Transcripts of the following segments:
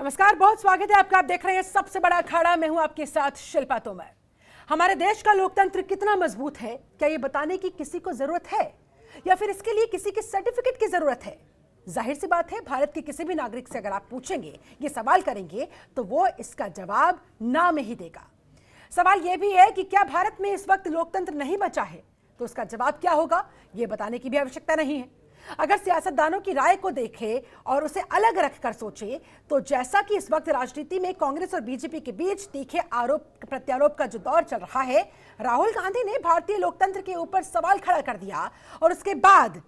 नमस्कार, बहुत स्वागत है आपका। आप देख रहे हैं सबसे बड़ा अखाड़ा। मैं हूं आपके साथ शिल्पा तोमर। हमारे देश का लोकतंत्र कितना मजबूत है, क्या ये बताने की किसी को जरूरत है या फिर इसके लिए किसी के सर्टिफिकेट की जरूरत है? जाहिर सी बात है, भारत के किसी भी नागरिक से अगर आप पूछेंगे, ये सवाल करेंगे, तो वो इसका जवाब ना में ही देगा। सवाल यह भी है कि क्या भारत में इस वक्त लोकतंत्र नहीं बचा है, तो उसका जवाब क्या होगा, यह बताने की भी आवश्यकता नहीं है। अगर सियासतदानों की राय को देखें और उसे अलग रखकर सोचे, तो जैसा कि इस वक्त राजनीति में कांग्रेस और बीजेपी के बीच तीखे आरोप प्रत्यारोप का जो दौर चल रहा है, राहुल गांधी ने भारतीय लोकतंत्र के ऊपर सवाल खड़ा कर दिया और उसके बाद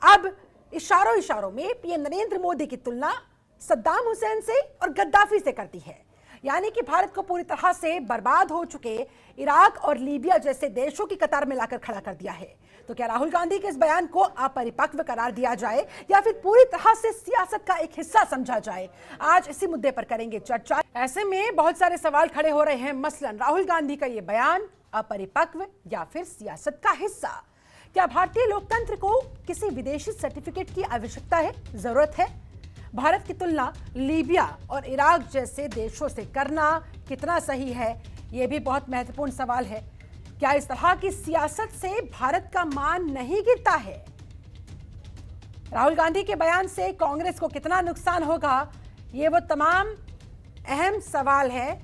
अब इशारों इशारों में पीएम नरेंद्र मोदी की तुलना सद्दाम हुसैन से और गद्दाफी से करती है। यानी कि भारत को पूरी तरह से बर्बाद हो चुके इराक और लीबिया जैसे देशों की कतार में लाकर खड़ा कर दिया है। तो क्या राहुल गांधी के इस बयान को अपरिपक्व करार दिया जाए या फिर पूरी तरह से सियासत का एक हिस्सा समझा जाए? आज इसी मुद्दे पर करेंगे चर्चा। ऐसे में बहुत सारे सवाल खड़े हो रहे हैं। मसलन राहुल गांधी का ये बयान अपरिपक्व या फिर सियासत का हिस्सा? क्या भारतीय लोकतंत्र को किसी विदेशी सर्टिफिकेट की आवश्यकता है, जरूरत है? भारत की तुलना लीबिया और इराक जैसे देशों से करना कितना सही है, यह भी बहुत महत्वपूर्ण सवाल है। क्या इस तरह की सियासत से भारत का मान नहीं गिरता है? राहुल गांधी के बयान से कांग्रेस को कितना नुकसान होगा, ये वो तमाम अहम सवाल है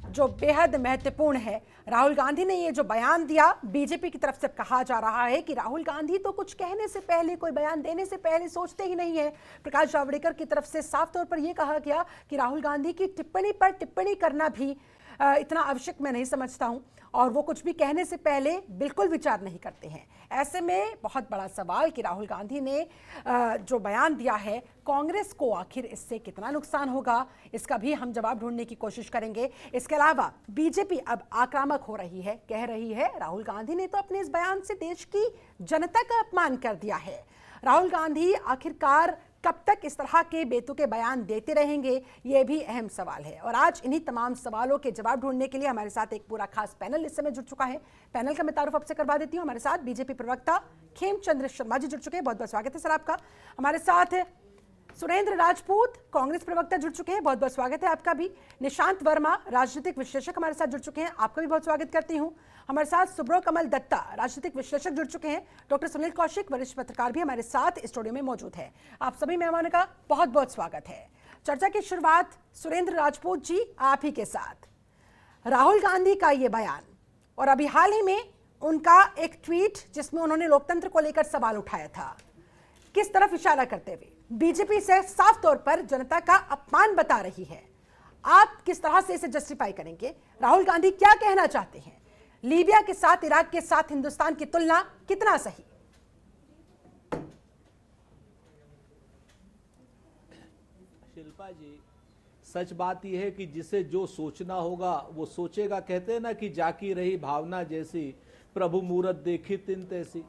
जो बेहद महत्वपूर्ण है। राहुल गांधी ने ये जो बयान दिया, बीजेपी की तरफ से कहा जा रहा है कि राहुल गांधी तो कुछ कहने से पहले, कोई बयान देने से पहले सोचते ही नहीं है। प्रकाश जावड़ेकर की तरफ से साफ तौर पर यह कहा गया कि राहुल गांधी की टिप्पणी पर टिप्पणी करना भी इतना आवश्यक मैं नहीं समझता हूं, और वो कुछ भी कहने से पहले बिल्कुल विचार नहीं करते हैं। ऐसे में बहुत बड़ा सवाल कि राहुल गांधी ने जो बयान दिया है, कांग्रेस को आखिर इससे कितना नुकसान होगा, इसका भी हम जवाब ढूंढने की कोशिश करेंगे। इसके अलावा बीजेपी अब आक्रामक हो रही है, कह रही है राहुल गांधी ने तो अपने इस बयान से देश की जनता का अपमान कर दिया है। राहुल गांधी आखिरकार कब तक इस तरह के बेतुके बयान देते रहेंगे, यह भी अहम सवाल है। और आज इन्हीं तमाम सवालों के जवाब ढूंढने के लिए हमारे साथ एक पूरा खास पैनल इस समय जुड़ चुका है। पैनल का मैं तारुफ आपसे करवा देती हूं। हमारे साथ बीजेपी प्रवक्ता खेमचंद्र शर्मा जी जुड़ चुके हैं, बहुत बहुत स्वागत है सर आपका। हमारे साथ सुरेंद्र राजपूत कांग्रेस प्रवक्ता जुड़ चुके हैं, बहुत बहुत स्वागत है आपका भी। निशांत वर्मा राजनीतिक विश्लेषक हमारे साथ जुड़ चुके हैं, आपका भी बहुत स्वागत करती हूं। हमारे साथ सुब्रो कमल दत्ता राजनीतिक विश्लेषक जुड़ चुके हैं। डॉक्टर सुनील कौशिक वरिष्ठ पत्रकार भी हमारे साथ स्टूडियो में मौजूद है। आप सभी मेहमानों का बहुत बहुत स्वागत है। चर्चा की शुरुआत सुरेंद्र राजपूत जी आप ही के साथ। राहुल गांधी का ये बयान और अभी हाल ही में उनका एक ट्वीट जिसमें उन्होंने लोकतंत्र को लेकर सवाल उठाया था, किस तरफ इशारा करते हुए बीजेपी से साफ तौर पर जनता का अपमान बता रही है, आप किस तरह से इसे जस्टिफाई करेंगे? राहुल गांधी क्या कहना चाहते हैं? लीबिया के साथ, इराक के साथ हिंदुस्तान की तुलना कितना सही? शिल्पा जी, सच बात यह है कि जिसे जो सोचना होगा वो सोचेगा। कहते हैं ना कि जाकी रही भावना जैसी, प्रभु मूरत देखी तिन तैसी।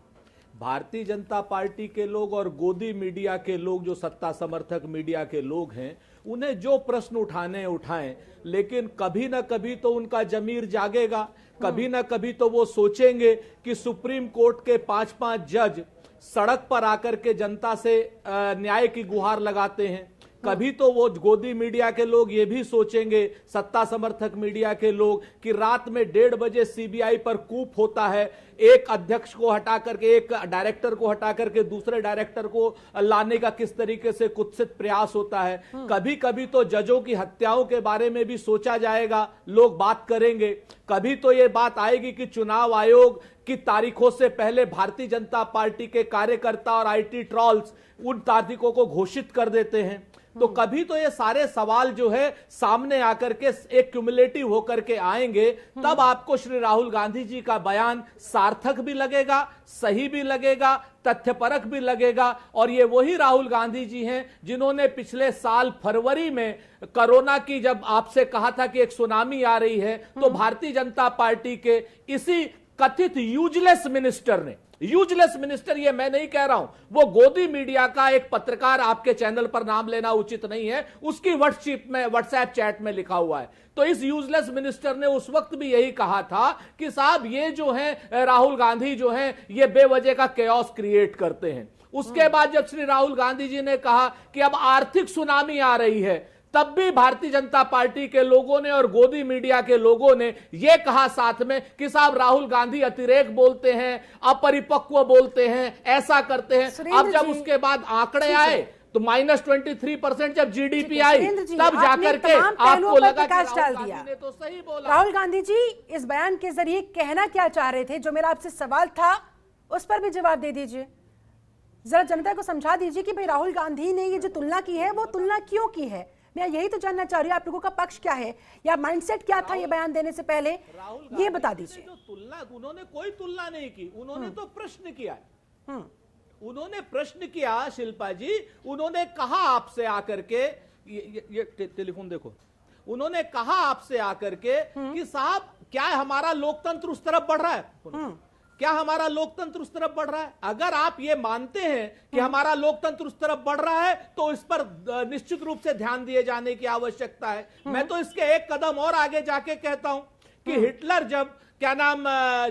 भारतीय जनता पार्टी के लोग और गोदी मीडिया के लोग, जो सत्ता समर्थक मीडिया के लोग हैं, उन्हें जो प्रश्न उठाने उठाएं, लेकिन कभी ना कभी तो उनका जमीर जागेगा। कभी ना कभी तो वो सोचेंगे कि सुप्रीम कोर्ट के 5-5 जज सड़क पर आकर के जनता से न्याय की गुहार लगाते हैं। कभी तो वो गोदी मीडिया के लोग ये भी सोचेंगे, सत्ता समर्थक मीडिया के लोग, कि रात में 1:30 बजे सीबीआई पर कूप होता है, एक अध्यक्ष को हटा करके, एक डायरेक्टर को हटा करके दूसरे डायरेक्टर को लाने का किस तरीके से कुत्सित प्रयास होता है। कभी कभी तो जजों की हत्याओं के बारे में भी सोचा जाएगा, लोग बात करेंगे। कभी तो ये बात आएगी कि चुनाव आयोग की तारीखों से पहले भारतीय जनता पार्टी के कार्यकर्ता और आईटी ट्रॉल्स उन तारीखों को घोषित कर देते हैं। तो कभी तो ये सारे सवाल जो है सामने आकर के एक क्यूमुलेटिव होकर के आएंगे, तब आपको श्री राहुल गांधी जी का बयान सार्थक भी लगेगा, सही भी लगेगा, तथ्यपरक भी लगेगा। और ये वही राहुल गांधी जी हैं जिन्होंने पिछले साल फरवरी में कोरोना की जब आपसे कहा था कि एक सुनामी आ रही है, तो भारतीय जनता पार्टी के इसी कथित यूजलेस मिनिस्टर ने, यूजलेस मिनिस्टर ये मैं नहीं कह रहा हूं, वो गोदी मीडिया का एक पत्रकार, आपके चैनल पर नाम लेना उचित नहीं है, उसकी व्हाट्सएप चैट में लिखा हुआ है। तो इस यूजलेस मिनिस्टर ने उस वक्त भी यही कहा था कि साहब ये जो है राहुल गांधी जो है ये बेवजह का केओस क्रिएट करते हैं। उसके बाद जब श्री राहुल गांधी जी ने कहा कि अब आर्थिक सुनामी आ रही है, तब भी भारतीय जनता पार्टी के लोगों ने और गोदी मीडिया के लोगों ने यह कहा साथ में कि साहब राहुल गांधी अतिरेक बोलते हैं, अपरिपक्व बोलते हैं, ऐसा करते हैं। अब जब उसके बाद आंकड़े आए तो -23% जब जीडीपी आई तब जाकर के आपको लगा कि राहुल गांधी ने तो सही बोला। राहुल गांधी जी इस बयान के जरिए कहना क्या चाह रहे थे, जो मेरा आपसे सवाल था उस पर भी जवाब दे दीजिए। जरा जनता को समझा दीजिए कि भाई राहुल गांधी ने ये जो तुलना की है वो तुलना क्यों की है। मैं यही तो जानना चाह रही हूँ, आप लोगों का पक्ष क्या है या माइंडसेट क्या था ये बयान देने से पहले, ये बता दीजिए। जो तुलना, उन्होंने कोई तुलना नहीं की, उन्होंने तो प्रश्न किया। उन्होंने प्रश्न किया शिल्पा जी, उन्होंने कहा आपसे आकर के, ये टेलीफोन देखो, उन्होंने कहा आपसे आकर के कि साहब क्या हमारा लोकतंत्र उस तरफ बढ़ रहा है, क्या हमारा लोकतंत्र उस तरफ बढ़ रहा है? अगर आप ये मानते हैं कि हमारा लोकतंत्र उस तरफ बढ़ रहा है तो इस पर निश्चित रूप से ध्यान दिए जाने की आवश्यकता है। मैं तो इसके एक कदम और आगे जाके कहता हूं कि हिटलर जब क्या नाम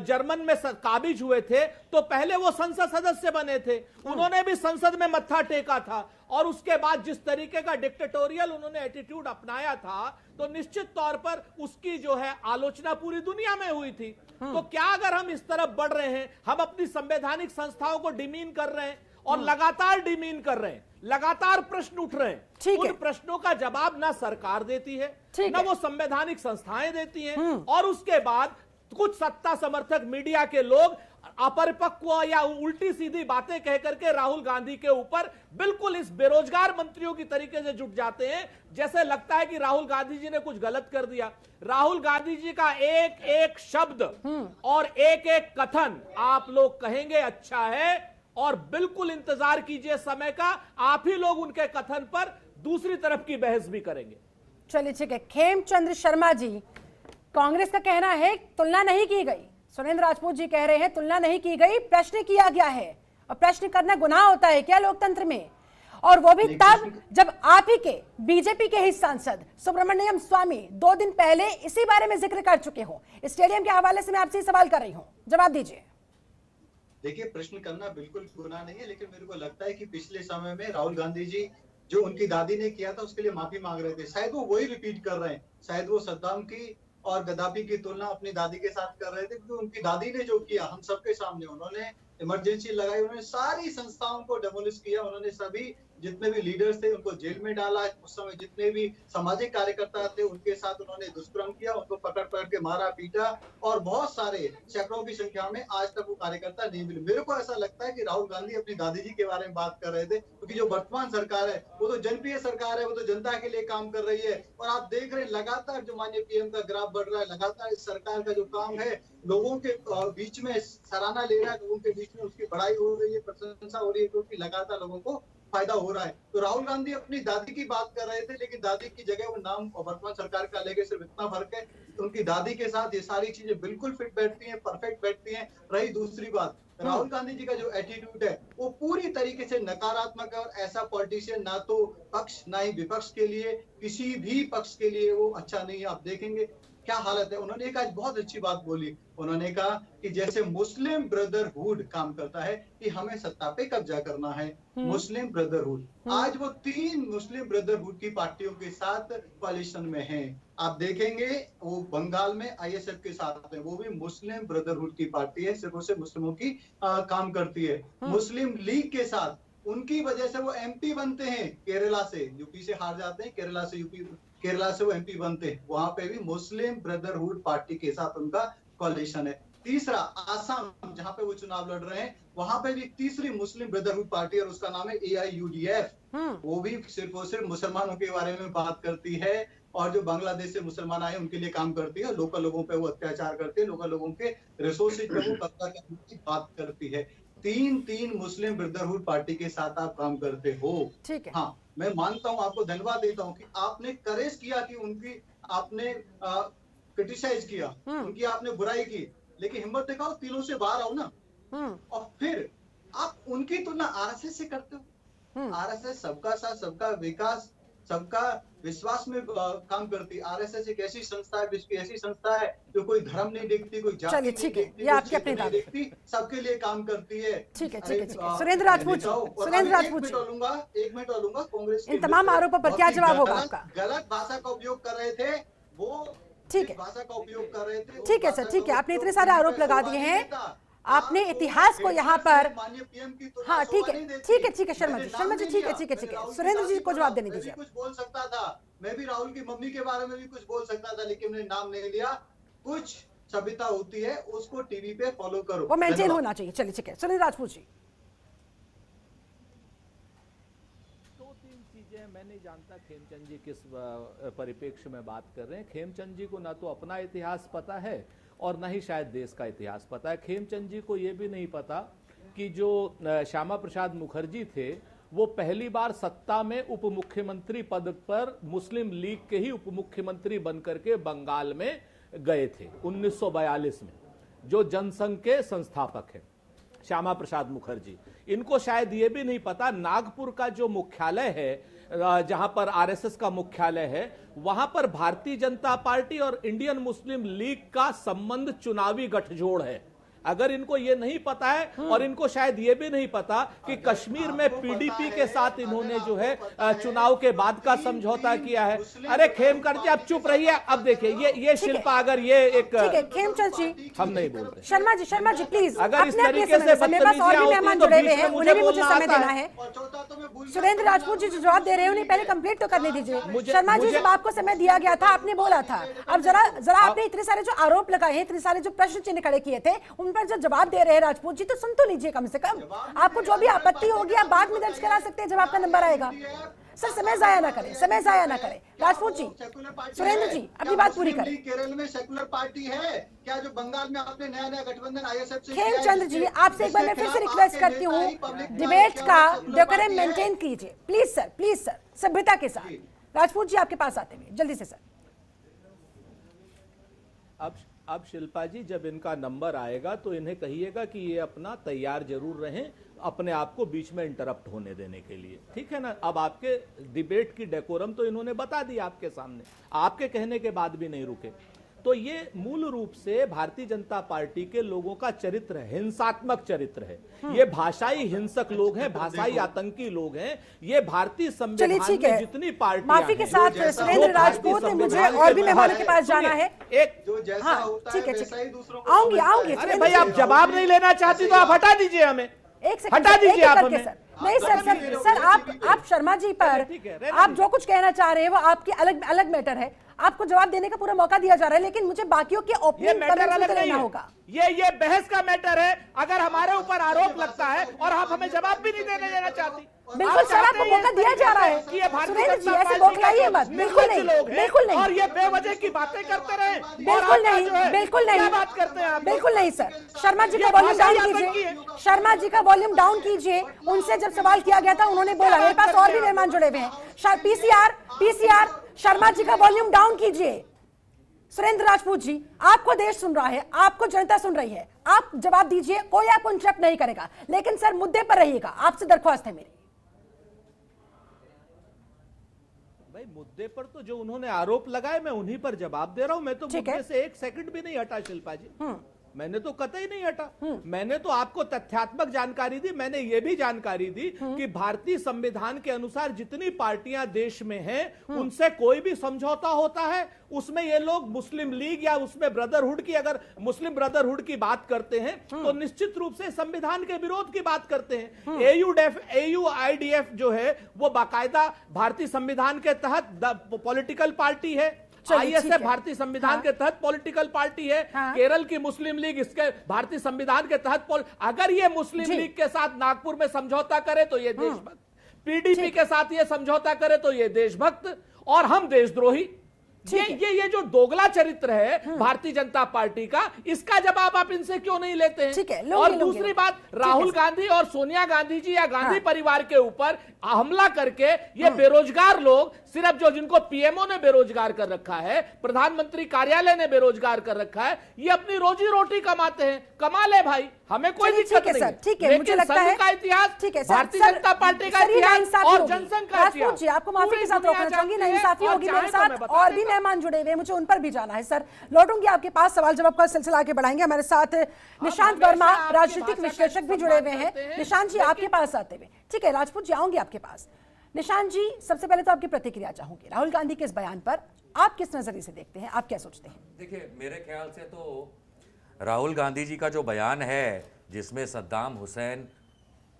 जर्मन में काबिज हुए थे तो पहले वो संसद सदस्य बने थे, उन्होंने भी संसद में मत्था टेका था और उसके बाद जिस तरीके का डिक्टेटोरियल उन्होंने एटीट्यूड अपनाया था तो निश्चित तौर पर उसकी जो है आलोचना पूरी दुनिया में हुई थी। तो क्या अगर हम इस तरफ बढ़ रहे हैं, हम अपनी संवैधानिक संस्थाओं को डिमीन कर रहे हैं और लगातार डिमीन कर रहे हैं, लगातार प्रश्न उठ रहे हैं, उन प्रश्नों का जवाब ना सरकार देती है ना वो संवैधानिक संस्थाएं देती हैं, और उसके बाद कुछ सत्ता समर्थक मीडिया के लोग अपरिपक्व या उल्टी सीधी बातें कह करके राहुल गांधी के ऊपर बिल्कुल इस बेरोजगार मंत्रियों की तरीके से जुट जाते हैं, जैसे लगता है कि राहुल गांधी जी ने कुछ गलत कर दिया। राहुल गांधी जी का एक एक शब्द और एक एक कथन आप लोग कहेंगे अच्छा है, और बिल्कुल इंतजार कीजिए समय का, आप ही लोग उनके कथन पर दूसरी तरफ की बहस भी करेंगे। चलिए ठीक है। खेमचंद्र शर्मा जी, कांग्रेस का कहना है तुलना नहीं की गई, सुरेंद्र राजपूत जी कह रहे हैं तुलना नहीं की गई, प्रश्न किया गया है, और प्रश्न करना गुनाह होता है क्या लोकतंत्र में? और वो भी तब जब आप ही के बीजेपी के ही सांसद सुब्रमण्यम स्वामी 2 दिन पहले इसी बारे में जिक्र कर चुके हो। स्टेडियम के हवाले से मैं आपसे सवाल कर रही हूं, जवाब दीजिए। देखिए, प्रश्न करना बिल्कुल गुनाह नहीं है, लेकिन मेरे को लगता है कि पिछले समय में राहुल गांधी जी जो उनकी दादी ने किया था उसके लिए माफी मांग रहे थे, शायद वो वही रिपीट कर रहे हैं। शायद वो सद्दाम की और गद्दाफी की तुलना अपनी दादी के साथ कर रहे थे, क्योंकि उनकी दादी ने जो किया हम सबके सामने, उन्होंने इमरजेंसी लगाई, उन्होंने सारी संस्थाओं को डेमोलिश किया, उन्होंने सभी जितने भी लीडर्स थे उनको जेल में डाला, उस समय जितने भी सामाजिक कार्यकर्ता थे उनके साथ उन्होंने दुष्कर्म किया, उनको पकड़ पकड़ के मारा पीटा, और बहुत सारे सैकड़ों की संख्या में आज तक वो कार्यकर्ता नहीं मिले। मेरे को ऐसा लगता है कि राहुल गांधी अपनी दादी जी के बारे में बात कर रहे थे, क्योंकि जो वर्तमान सरकार है वो तो जनप्रिय सरकार है, वो तो जनता के लिए काम कर रही है, और आप देख रहे हैं लगातार जो माननीय पीएम का ग्राफ बढ़ रहा है, लगातार इस सरकार का जो काम है लोगों के बीच में सराहना ले रहा है, लोगों के बीच में उसकी बड़ाई हो रही है, प्रशंसा हो रही है, क्योंकि लगातार लोगों को फायदा हो रहा है। तो राहुल गांधी अपनी दादी की बात कर रहे थे, लेकिन दादी की जगह वो नाम वर्तमान सरकार का लेके सिर्फ इतना फर्क है, उनकी दादी के साथ ये सारी चीजें बिल्कुल फिट बैठती हैं, परफेक्ट बैठती हैं। रही दूसरी बात, राहुल गांधी जी का जो एटीट्यूड है वो पूरी तरीके से नकारात्मक है, और ऐसा पॉलिटिशियन ना तो पक्ष ना ही विपक्ष के लिए, किसी भी पक्ष के लिए वो अच्छा नहीं है। आप देखेंगे क्या हालत है। उन्होंने एक आज बहुत अच्छी बात बोली, उन्होंने कहा कि जैसे मुस्लिम ब्रदरहुड काम करता है कि हमें सत्ता पे कब्जा करना है, मुस्लिम ब्रदरहुड, आज वो 3 मुस्लिम ब्रदरहुड की पार्टियों के साथ कोalition में हैं। आप देखेंगे वो बंगाल में आईएसएफ के साथ है, वो भी मुस्लिम ब्रदरहुड की पार्टी है, सिर्फ और सिर्फ मुस्लिमों की काम करती है। मुस्लिम लीग के साथ, उनकी वजह से वो एमपी बनते हैं केरला से, यूपी से हार जाते हैं, केरला से वो एमपी बनते हैं, वहां पे भी मुस्लिम ब्रदरहुड पार्टी के साथ उनका कोalition है। तीसरा, आसाम जहां पे वो चुनाव लड़ रहे हैं, वहां पे भी तीसरी मुस्लिम ब्रदरहुड पार्टी, और उसका नाम है AIUDF, वो भी सिर्फ और सिर्फ मुसलमानों के बारे में बात करती है, और जो बांग्लादेश से मुसलमान आए उनके लिए काम करती है, लोकल लोगों पे वो अत्याचार करती है, लोकल लोगों के रिसोर्सेज पे वो कब्जा करने की बात करती है। 3 मुस्लिम ब्रदरहुड पार्टी के साथ आप काम करते हो, ठीक है। हाँ, मैं मानता हूं, आपको धन्यवाद देता हूं कि आपने करेज किया, कि उनकी आपने क्रिटिसाइज किया, उनकी आपने बुराई की, लेकिन हिम्मत दिखाओ, तीनों से बाहर आओ ना, और फिर आप उनकी तुलना आरएसएस से करते हो। आरएसएस सबका साथ सबका विकास सबका विश्वास में काम करती है। आरएसएस एक ऐसी संस्था है, विश्व की ऐसी संस्था है जो कोई धर्म नहीं देखती, कोई जाति नहीं देखती, ये आपकी अपनी नहीं देखती, सबके लिए काम करती है। ठीक है सुरेंद्र राजपूत जी, सुरेंद्र राजपूत जी, एक मिनट बोलूंगा। कांग्रेस इन तमाम आरोपों पर क्या जवाब होगा आपका? गलत भाषा का उपयोग कर रहे थे वो, ठीक है, भाषा का उपयोग कर रहे थे। ठीक है सर, ठीक है, आपने इतने सारे आरोप लगा दिए हैं, आपने इतिहास को यहाँ पर, हाँ ठीक है ठीक है ठीक है शर्मा जी, शर्मा जी ठीक है ठीक है ठीक है, सुरेंद्र जी को जवाब देने दीजिए। कुछ बोल सकता था, मैं भी राहुल की मम्मी के बारे में भी कुछ बोल सकता था, लेकिन मैंने नाम नहीं लिया। कुछ सभ्यता होती है, उसको टीवी पे फॉलो करो, वो मेंटेन होना चाहिए। चलिए ठीक है, सुरेंद्र राजपूत जी। दो तीन चीजें मैं नहीं जानता खेमचंद जी किस परिप्रेक्ष्य में बात कर रहे हैं। खेमचंद जी को ना तो अपना इतिहास पता है और ना ही शायद देश का इतिहास पता है। खेमचंद जी को यह भी नहीं पता कि जो श्यामा प्रसाद मुखर्जी थे वो पहली बार सत्ता में उप मुख्यमंत्री पद पर मुस्लिम लीग के ही उप मुख्यमंत्री बनकर के बंगाल में गए थे 1942 में। जो जनसंघ के संस्थापक हैं श्यामा प्रसाद मुखर्जी, इनको शायद ये भी नहीं पता नागपुर का जो मुख्यालय है, जहां पर आरएसएस का मुख्यालय है, वहां पर भारतीय जनता पार्टी और इंडियन मुस्लिम लीग का संबंध चुनावी गठजोड़ है। अगर इनको ये नहीं पता है, और इनको शायद ये भी नहीं पता कि कश्मीर में पीडीपी के साथ इन्होंने जो है चुनाव के बाद का समझौता किया है। अरे खेमचंद जी आप चुप रहिए। अब देखिए ये शिल्पा, अगर ये एक, ठीक है खेमचंद जी, हम नहीं बोल रहे। शर्मा जी प्लीज, अगर इस तरीके से मेरे पास और भी मेहमान जुड़े हुए हैं, उन्हें भी मुझे समय देना है। सुरेंद्र राजपूत जी जो जवाब दे रहे हैं उन्हें पहले कंप्लीट तो करने दीजिए। शर्मा जी जब आपको समय दिया गया था आपने बोला था, अब जरा आपने इतने सारे जो आरोप लगाए हैं, इतने सारे जो प्रश्न चिन्ह खड़े किए थे, उन पर जो जवाब दे रहे हैं राजपूत जी तो सुन तो लीजिए कम से कम। आपको जो भी आपत्ति होगी आप बाद में दर्ज करा सकते हैं जब आपका नंबर आएगा। सर समय जाया ना करें, समय जाया ना करें। राजपूत जी, सुरेंद्र जी अपनी बात पूरी करें। केरल में सेकुलर पार्टी है क्या? जो बंगाल में आपने नया गठबंधन आईएसएफ से, खेमचंद जी आपसे एक बार मैं फिर से रिक्वेस्ट करती हूँ, डिबेट का डेकोरम मेंटेन कीजिए प्लीज सर, सभ्यता के साथ। राजपूत जी आपके पास आते हुए जल्दी से सर। अब शिल्पा जी जब इनका नंबर आएगा तो इन्हें कहिएगा कि ये अपना तैयार जरूर रहें अपने आप को बीच में इंटरप्ट होने देने के लिए, ठीक है ना। अब आपके डिबेट की डेकोरम तो इन्होंने बता दी आपके सामने, आपके कहने के बाद भी नहीं रुके। तो ये मूल रूप से भारतीय जनता पार्टी के लोगों का चरित्र है, हिंसात्मक चरित्र है। ये भाषाई हिंसक लोग हैं, भाषाई आतंकी लोग हैं। ये भारतीय संविधान में जितनी पार्टियां, माफी के साथ सुरेंद्र राजपूत, मुझे और भी मेहमानों के पास जाना है। एक जो जैसा होता है वैसा ही दूसरों को आऊंगी। अरे भाई आप जवाब नहीं लेना चाहती तो आप हटा दीजिए, हमें एक सेकंड हटा दीजिए आप हमें। नहीं सर आप शर्मा जी पर आप जो कुछ कहना चाह रहे हैं वो आपकी अलग मैटर है, आपको जवाब देने का पूरा मौका दिया जा रहा है, लेकिन मुझे बाकियों के ओपिनियन लेना होगा। ये बहस का मैटर है। अगर हमारे ऊपर आरोप लगता है और आप हमें जवाब भी नहीं देना चाहती, बिल्कुल सर आपको मौका दिया जा रहा है। सुरेंद्र जी ऐसे बौखलाइए मत, बिल्कुल नहीं और ये बेवजह की बातें करते रहे, बिल्कुल नहीं सर। शर्मा जी का वॉल्यूम डाउन कीजिए, शर्मा जी का वॉल्यूम डाउन कीजिए। उनसे जब सवाल किया गया था उन्होंने बोला, मेरे पास और भी मेहमान जुड़े हुए हैं। पीसीआर शर्मा जी का वॉल्यूम डाउन कीजिए। सुरेंद्र राजपूत जी आपको देश सुन रहा है, आपको जनता सुन रही है, आप जवाब दीजिए, कोई आपको इंटरप्ट नहीं करेगा, लेकिन सर मुद्दे पर रहिएगा, आपसे दरख्वास्त है मेरी। भाई मुद्दे पर तो जो उन्होंने आरोप लगाए मैं उन्हीं पर जवाब दे रहा हूं। मैं तो मुद्दे से एक सेकंड भी नहीं हटा शिल्पा जी, मैंने तो कतई नहीं हटा। मैंने तो आपको तथ्यात्मक जानकारी दी। मैंने ये भी जानकारी दी कि भारतीय संविधान के अनुसार जितनी पार्टियां देश में हैं उनसे कोई भी समझौता होता है, उसमें ये लोग मुस्लिम लीग या उसमें ब्रदरहुड की, अगर मुस्लिम ब्रदरहुड की बात करते हैं तो निश्चित रूप से संविधान के विरोध की बात करते हैं। AUIDF जो है वो बाकायदा भारतीय संविधान के तहत पॉलिटिकल पार्टी है। ISF भारतीय संविधान के तहत पॉलिटिकल पार्टी है। केरल की मुस्लिम लीग इसके भारतीय संविधान के तहत अगर ये मुस्लिम लीग के साथ नागपुर में समझौता करे तो ये देशभक्त, पीडीपी के साथ ये समझौता करे तो ये देशभक्त और हम देशद्रोही। ये जो दोगला चरित्र है भारतीय जनता पार्टी का, इसका जवाब आप इनसे क्यों नहीं लेते हैं? और दूसरी बात, राहुल गांधी और सोनिया गांधी जी या गांधी परिवार के ऊपर हमला करके ये बेरोजगार लोग सिर्फ जो जिनको पीएमओ ने बेरोजगार कर रखा है, प्रधानमंत्री कार्यालय ने बेरोजगार कर रखा है, ये अपनी रोजी रोटी कमाते हैं, कमा ले भाई, हमें कोई दिक्कत नहीं है। ठीक है, मुझे लगता है का इतिहास, ठीक है, भारतीय जनता पार्टी का इतिहास और जनसंघ का इतिहास। जी, आपको माफी के साथ रोकना चाहूंगी, नाइंसाफी होगी मेरे साथ, और भी मेहमान जुड़े हुए, मुझे उन पर भी जाना है। सर, लौटूंगी आपके पास, सवाल जवाब का सिलसिला आगे बढ़ाएंगे। हमारे साथ निशांत वर्मा, राजनीतिक विश्लेषक भी जुड़े हुए हैं। निशांत जी, आपके पास आते हुए, ठीक है, राजपूत जी आऊंगी आपके पास। निशांत जी, सबसे पहले तो आपकी प्रतिक्रिया चाहूंगी राहुल गांधी के इस बयान पर, आप किस नजरिए से देखते हैं, आप क्या सोचते हैं? देखिए, मेरे ख्याल से तो राहुल गांधी जी का जो बयान है, जिसमें सद्दाम हुसैन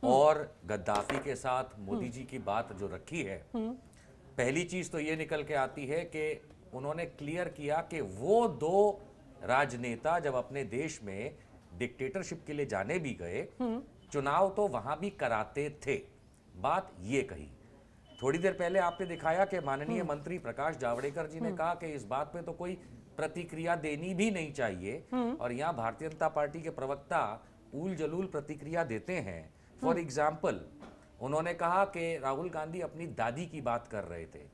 और गद्दाफी के साथ मोदी जी की बात जो रखी है, पहली चीज तो ये निकल के आती है कि उन्होंने क्लियर किया कि वो दो राजनेता जब अपने देश में डिक्टेटरशिप के लिए जाने भी गए, चुनाव तो वहां भी कराते थे, बात ये कही। थोड़ी देर पहले आपने दिखाया कि माननीय मंत्री प्रकाश जावड़ेकर जी ने कहा कि इस बात पे तो कोई प्रतिक्रिया देनी भी नहीं चाहिए, और यहाँ भारतीय जनता पार्टी के प्रवक्ता उल जलूल प्रतिक्रिया देते हैं। फॉर एग्जाम्पल, उन्होंने कहा कि राहुल गांधी अपनी दादी की बात कर रहे थे,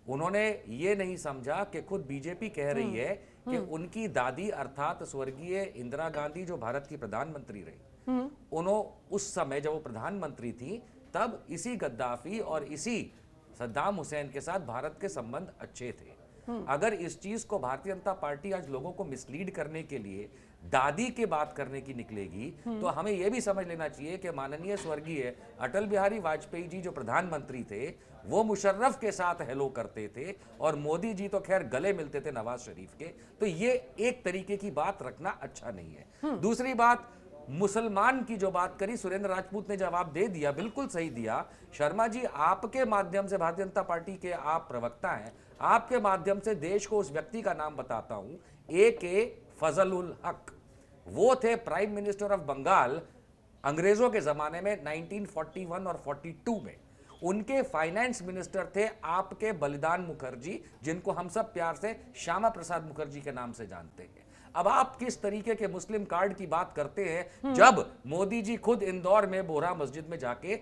उन्होंने ये नहीं समझा कि खुद बीजेपी कह रही है कि उनकी दादी अर्थात स्वर्गीय इंदिरा गांधी जो भारत की प्रधानमंत्री रही, उन्होंने उस समय जब वो प्रधानमंत्री थी तब इसी गद्दाफी और इसी सद्दाम हुसैन के साथ भारत के संबंध अच्छे थे। अगर इस चीज को भारतीय जनता पार्टी आज लोगों को मिसलीड करने के लिए दादी की बात करने की निकलेगी, तो हमें यह भी समझ लेना चाहिए कि माननीय स्वर्गीय अटल बिहारी वाजपेयी जी जो प्रधानमंत्री थे, वो मुशर्रफ के साथ हेलो करते थे, और मोदी जी तो खैर गले मिलते थे नवाज शरीफ के। तो ये एक तरीके की बात रखना अच्छा नहीं है। दूसरी बात, मुसलमान की जो बात करी, सुरेंद्र राजपूत ने जवाब दे दिया, बिल्कुल सही दिया। शर्मा जी, आपके माध्यम से, भारतीय जनता पार्टी के आप प्रवक्ता हैं, आपके माध्यम से देश को उस व्यक्ति का नाम बताता हूं, A.K. फजलुल हक। वो थे प्राइम मिनिस्टर ऑफ बंगाल अंग्रेजों के जमाने में 1941 और 42 में। उनके फाइनेंस मिनिस्टर थे आपके बलिदान मुखर्जी, जिनको हम सब प्यार से श्यामा प्रसाद मुखर्जी के नाम से जानते हैं। अब आप किस तरीके के मुस्लिम कार्ड की बात करते हैं जब मोदी जी खुद इंदौर में बोहरा मस्जिद में जाके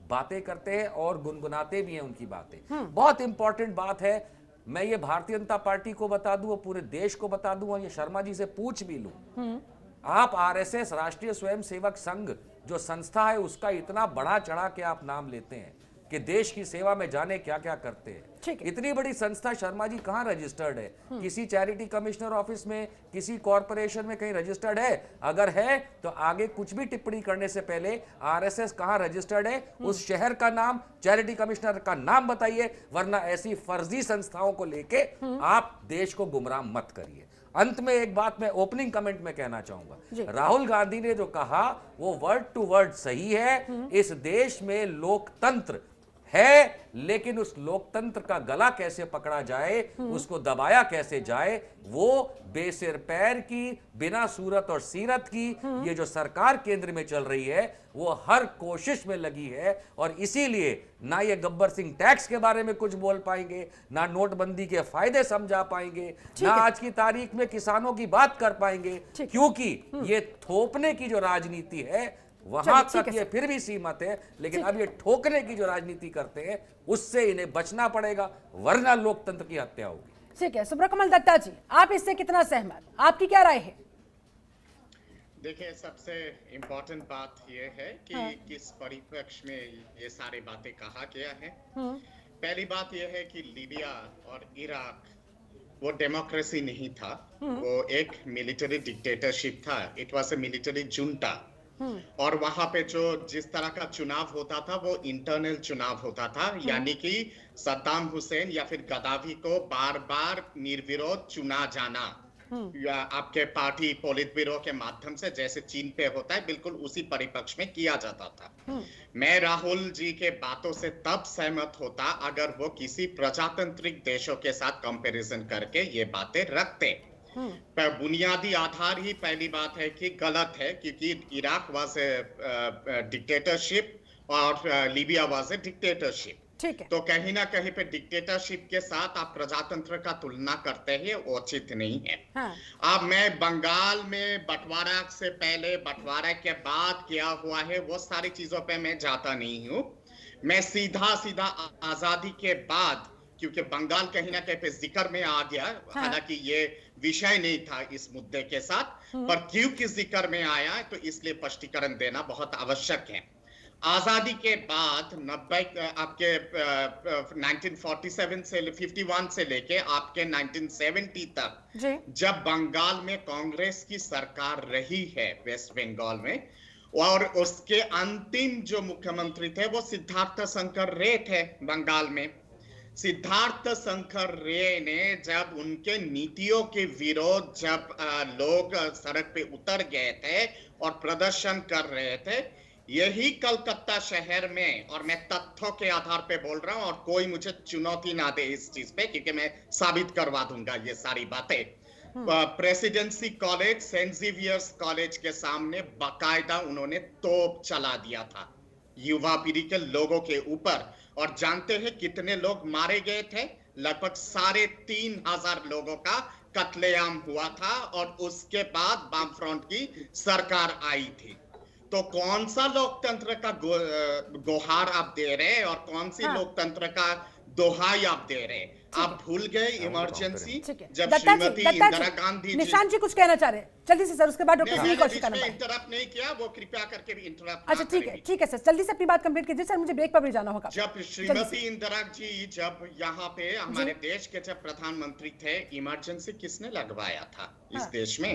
बातें करते हैं और गुनगुनाते भी हैं उनकी बातें। बहुत इंपॉर्टेंट बात है, मैं ये भारतीय जनता पार्टी को बता दूं और पूरे देश को बता दूं, और ये शर्मा जी से पूछ भी लूं, आप आरएसएस राष्ट्रीय स्वयंसेवक संघ जो संस्था है उसका इतना बड़ा चढ़ा के आप नाम लेते हैं कि देश की सेवा में जाने क्या क्या करते हैं। इतनी बड़ी संस्था शर्मा जी कहां रजिस्टर्ड है? किसी चैरिटी कमिश्नर ऑफिस में, किसी कॉर्पोरेशन में कहीं रजिस्टर्ड है? अगर है तो आगे कुछ भी टिप्पणी करने से पहले आरएसएस कहां रजिस्टर्ड है, उस शहर का नाम, चैरिटी कमिश्नर का नाम बताइए, वरना ऐसी फर्जी संस्थाओं को लेके आप देश को गुमराह मत करिए। अंत में एक बात मैं ओपनिंग कमेंट में कहना चाहूंगा, राहुल गांधी ने जो कहा वो वर्ड टू वर्ड सही है। इस देश में लोकतंत्र है, लेकिन उस लोकतंत्र का गला कैसे पकड़ा जाए, उसको दबाया कैसे जाए, वो बेसिर पैर की, बिना सूरत और सीरत की ये जो सरकार केंद्र में चल रही है वो हर कोशिश में लगी है। और इसीलिए ना ये गब्बर सिंह टैक्स के बारे में कुछ बोल पाएंगे, ना नोटबंदी के फायदे समझा पाएंगे, ना आज की तारीख में किसानों की बात कर पाएंगे, क्योंकि ये थोपने की जो राजनीति है वहां तक ये फिर भी सीमित है, लेकिन अब ये ठोकने की जो राजनीति करते हैं उससे इन्हें बचना पड़ेगा, वरना लोकतंत्र की हत्या होगी। ठीक है, सुब्रकमल दत्ता जी, आप इससे कितना सहमत, आपकी क्या राय है? देखिए, सबसे इम्पोर्टेंट बात यह है कि किस परिप्रेक्ष्य में ये सारी बातें कहा गया है। पहली बात यह है कि लीबिया और इराक वो डेमोक्रेसी नहीं था, वो एक मिलिट्री डिक्टेटरशिप था। It was a military junta. और वहां पे जो जिस तरह का चुनाव होता था वो इंटरनल चुनाव होता था, यानी कि सद्दाम हुसैन या फिर गद्दाफी को बार बार निर्विरोध चुना जाना, या आपके पार्टी पोलित ब्यूरो के माध्यम से, जैसे चीन पे होता है, बिल्कुल उसी परिपक्ष में किया जाता था। मैं राहुल जी के बातों से तब सहमत होता अगर वो किसी प्रजातांत्रिक देशों के साथ कंपैरिजन करके ये बातें रखते। पर बुनियादी आधार ही पहली बात है कि गलत है, क्योंकि इराक वाज ए डिक्टेटरशिप और लीबिया वाज ए डिक्टेटरशिप। ठीक है, तो कहीं ना कहीं पे डिक्टेटरशिप के साथ आप प्रजातंत्र का तुलना करते हैं, वो उचित नहीं है। अब मैं बंगाल में बंटवारा से पहले, बंटवारा के बाद क्या हुआ है, वो सारी चीजों पे मैं जाता नहीं हूँ। मैं सीधा आजादी के बाद क्योंकि बंगाल कहीं ना कहीं पे जिक्र में आ गया। हालांकि ये विषय नहीं था इस मुद्दे के साथ, पर क्योंकि जिक्र में आया है तो इसलिए स्पष्टीकरण देना बहुत आवश्यक है। आजादी के बाद 1947 से 51 से लेके आपके 1970 तक जब बंगाल में कांग्रेस की सरकार रही है वेस्ट बंगाल में, और उसके अंतिम जो मुख्यमंत्री थे वो सिद्धार्थ शंकर रे थे बंगाल में। सिद्धार्थ शंकर रे ने जब उनके नीतियों के विरोध जब लोग सड़क पे उतर गए थे और प्रदर्शन कर रहे थे, यही कलकत्ता शहर में, और मैं तथ्यों के आधार पे बोल रहा हूं और कोई मुझे चुनौती ना दे इस चीज पे, क्योंकि मैं साबित करवा दूंगा ये सारी बातें। Presidency college, Saint Xavier's college के सामने बाकायदा उन्होंने तोप चला दिया था युवा पीढ़ी के लोगों के ऊपर। और जानते हैं कितने लोग मारे गए थे? लगभग 3,500 लोगों का कत्लेआम हुआ था, और उसके बाद वाम फ्रंट की सरकार आई थी। तो कौन सा लोकतंत्र का गुहार आप दे रहे हैं और कौन सी लोकतंत्र का दोहाई आप दे रहे हैं? आप भूल गए इमरजेंसी जब श्रीमती इंदिरा गांधी। निशांत जी कुछ कहना चाह रहे हैं जल्दी से सर, उसके बाद डॉक्टर सुनील कौशिक का नंबर। इंटरप्ट नहीं किया, वो कृपया करके भी इंटरप्ट। अच्छा ठीक है सर, जल्दी से अपनी बात कंप्लीट कीजिए सर, मुझे ब्रेक पर भी जाना होगा। जब श्रीमती इंदिरा जी जब यहाँ पे हमारे देश के जब प्रधानमंत्री थे, इमरजेंसी किसने लगवाया था इस देश में?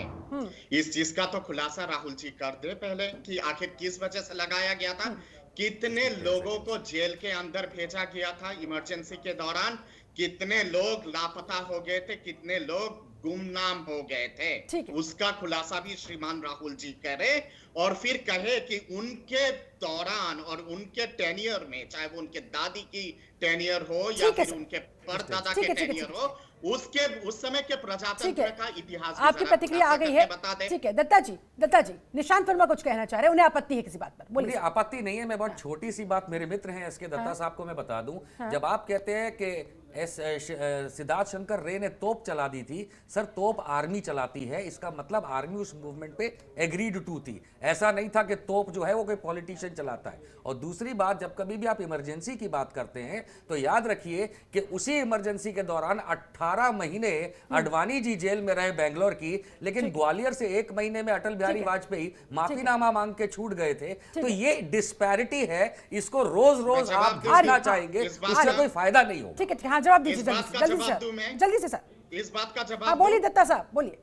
इस चीज का तो खुलासा राहुल जी कर दे पहले कि आखिर किस वजह से लगाया गया था, कितने लोगों को जेल के अंदर भेजा गया था इमरजेंसी के दौरान, कितने लोग लापता हो गए थे, कितने लोग गुमनाम हो गए थे, उसका खुलासा भी श्रीमान राहुल जी करे। और फिर कहे कि उनके दौरान और उनके टेन्योर में, चाहे वो उनके दादी की टेन्योर हो या फिर उनके परदादा के टेन्योर हो, उसके उस समय के प्रजातंत्र का इतिहास आपकी प्रतिक्रिया आ गई है। ठीक है दत्ता जी, निशांत वर्मा कुछ कहना चाह रहे हैं, उन्हें आपत्ति है किसी बात पर? बोलिए। आपत्ति नहीं है, मैं बहुत छोटी सी बात, मेरे मित्र हैं एस के दत्ता साहब को मैं बता दूं। जब आप कहते हैं कि सिद्धार्थ शंकर रे ने तोप चला दी थी, सर तोप आर्मी चलाती है, इसका मतलब आर्मी उस मूवमेंट पे एग्रीड टू थी, ऐसा नहीं था कि तोप जो है वो कोई पॉलिटिशियन चलाता है। और दूसरी बात, जब कभी भी आप इमरजेंसी की बात करते हैं तो याद रखिए कि उसी इमरजेंसी के दौरान 18 महीने अडवाणी जी जेल में रहे बेंगलोर की, लेकिन ग्वालियर से 1 महीने में अटल बिहारी वाजपेयी माफीनामा मांग के छूट गए थे। तो ये डिस्पैरिटी है, इसको रोज रोज आप घिसना चाहेंगे, उससे कोई फायदा नहीं होगा। ठीक है, हाँ जवाब दीजिए जल्दी से सर। इस बात का जवाब बोलिए दत्ता साहब, बोलिए।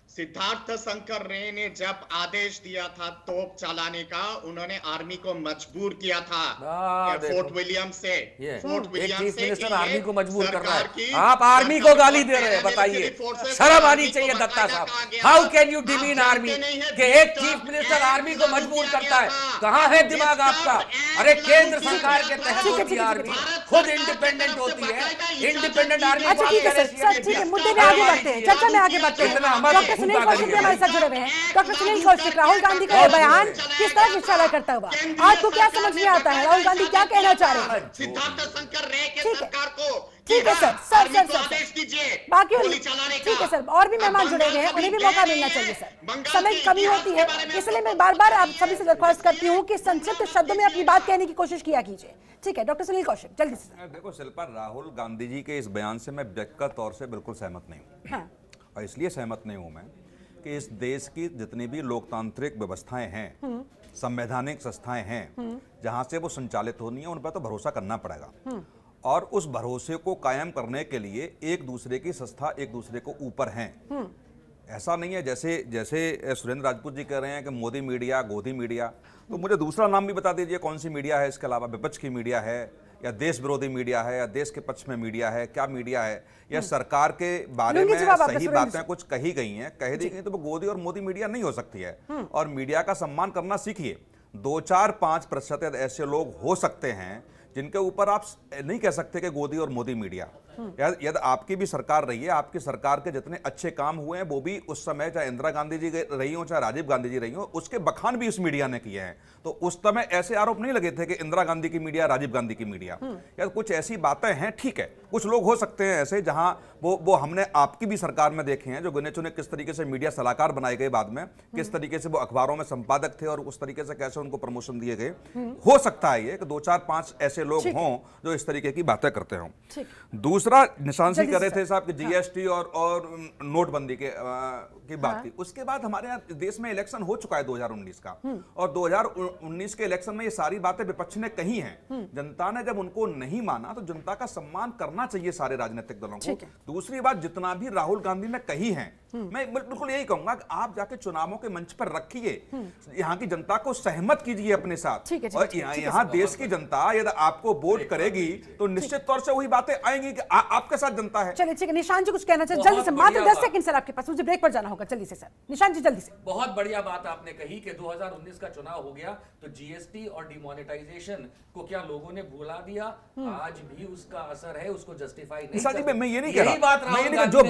सिद्धार्थ शंकर रे ने जब आदेश दिया था तोप चलाने का, उन्होंने आर्मी को मजबूर किया था फोर्ट विलियम से। फोर्ट विलियम से मिनिस्टर आर्मी को मजबूर कर रहा है, आप आर्मी को गाली दे रहे हैं, बताइए शर्म आनी चाहिए दत्ता साहब। How can you demean army कि एक चीफ मिनिस्टर आर्मी को मजबूर करता है? कहां है दिमाग आपका? अरे केंद्र सरकार के तहत होती है आर्मी, खुद इंडिपेंडेंट होती है, इंडिपेंडेंट आर्मी। अच्छा ठीक है सर, ठीक है, मुद्दे में आगे बढ़ते हैं, चर्चा में आगे बढ़ते हैं। सुनील कौशिक हमारे साथ जुड़े हुए हैं। डॉक्टर सुनील कौशिक, राहुल गांधी का ये बयान किस तरफ इशारा करता हुआ आपको क्या समझ में आता है? राहुल गांधी क्या कहना चाह रहे हैं? सिद्धार्थ शंकर रे के सरकार को ठीक है सर बाकी ठीक है सर, और भी मेहमान जुड़े हुए हैं, उन्हें भी मौका मिलना चाहिए सर, समय की कमी होती है, इसलिए मैं बार बार आप सभी से दरख्वास्त करती हूँ कि संक्षिप्त शब्दों में अपनी बात कहने की कोशिश किया कीजिए। ठीक है डॉक्टर सुनील कौशिक, जल्दी से। देखो शिल्पा, राहुल गांधी जी के इस बयान से मैं व्यक्तिगत तौर से बिल्कुल सहमत नहीं हूँ। और इसलिए सहमत नहीं हूँ मैं कि इस देश की जितनी भी लोकतांत्रिक व्यवस्थाएं हैं, संवैधानिक संस्थाएं हैं, जहां से वो संचालित होनी है, उन पर तो भरोसा करना पड़ेगा। और उस भरोसे को कायम करने के लिए एक दूसरे की संस्था एक दूसरे को ऊपर हैं। ऐसा नहीं है जैसे जैसे सुरेंद्र राजपूत जी कह रहे हैं कि मोदी मीडिया, गोदी मीडिया, तो मुझे दूसरा नाम भी बता दीजिए कौन सी मीडिया है इसके अलावा? विपक्ष की मीडिया है या देश विरोधी मीडिया है या देश के पक्ष में मीडिया है? क्या मीडिया है? या सरकार के बारे में सही बातें कुछ कही गई हैं, कह दी गई, तो वो गोदी और मोदी मीडिया नहीं हो सकती है। और मीडिया का सम्मान करना सीखिए। 2-4-5% ऐसे लोग हो सकते हैं जिनके ऊपर आप नहीं कह सकते कि गोदी और मोदी मीडिया, यदि आपकी भी सरकार रही है, आपकी सरकार के जितने अच्छे काम हुए हैं वो भी उस समय चाहे इंदिरा गांधी जी रही हो चाहे राजीव गांधी जी रही हो, उसके बखान भी इस मीडिया ने किए हैं। तो उस समय ऐसे आरोप नहीं लगे थे कि इंदिरा गांधी की मीडिया, राजीव गांधी की मीडिया, या कुछ ऐसी बातें हैं। ठीक है, कुछ लोग हो सकते हैं ऐसे जहां वो हमने आपकी भी सरकार में देखे हैं जो गिने चुने किस तरीके से मीडिया सलाहकार बनाए गए, बाद में किस तरीके से वो अखबारों में संपादक थे और उस तरीके से कैसे उनको प्रमोशन दिए गए। हो सकता है ये कि 2-4-5 ऐसे लोग हों जो इस तरीके की बातें करते हों। दूसरा निशान से कर रहे थे साहब कि जीएसटी और नोटबंदी की बात की। उसके बाद हमारे यहाँ देश में इलेक्शन हो चुका है 2019 का, और 2019 के इलेक्शन में ये सारी बातें विपक्ष ने कही हैं। जनता ने जब उनको नहीं माना तो जनता का सम्मान करना चाहिए सारे राजनीतिक दलों को। दूसरी बात, जितना भी राहुल गांधी ने कही है, मैं बिल्कुल यही कहूंगा कि आप जाके चुनावों के मंच पर रखिए, यहाँ की जनता को सहमत कीजिए अपने साथ, और यहाँ देश की जनता यदि आपको वोट करेगी तो निश्चित तौर से वही बातें आएंगी कि आपके साथ जनता है। चलिए ठीक है, निशान जी कुछ कहना चाहिए जल्दी से, मात्र 10 सेकंड सर आपके पास, मुझे ब्रेक पर जाना होगा, जल्दी से सर। निशान जी जल्दी से। बहुत बढ़िया बात आपने कही कि 2019 का चुनाव हो गया तो जीएसटी और डिमोनेटाइजेशन को क्या लोगों ने भुला दिया? आज भी उसका असर है, उसको जस्टिफाई नहीं कर सकते। मैं ये नहीं कह रहा, जो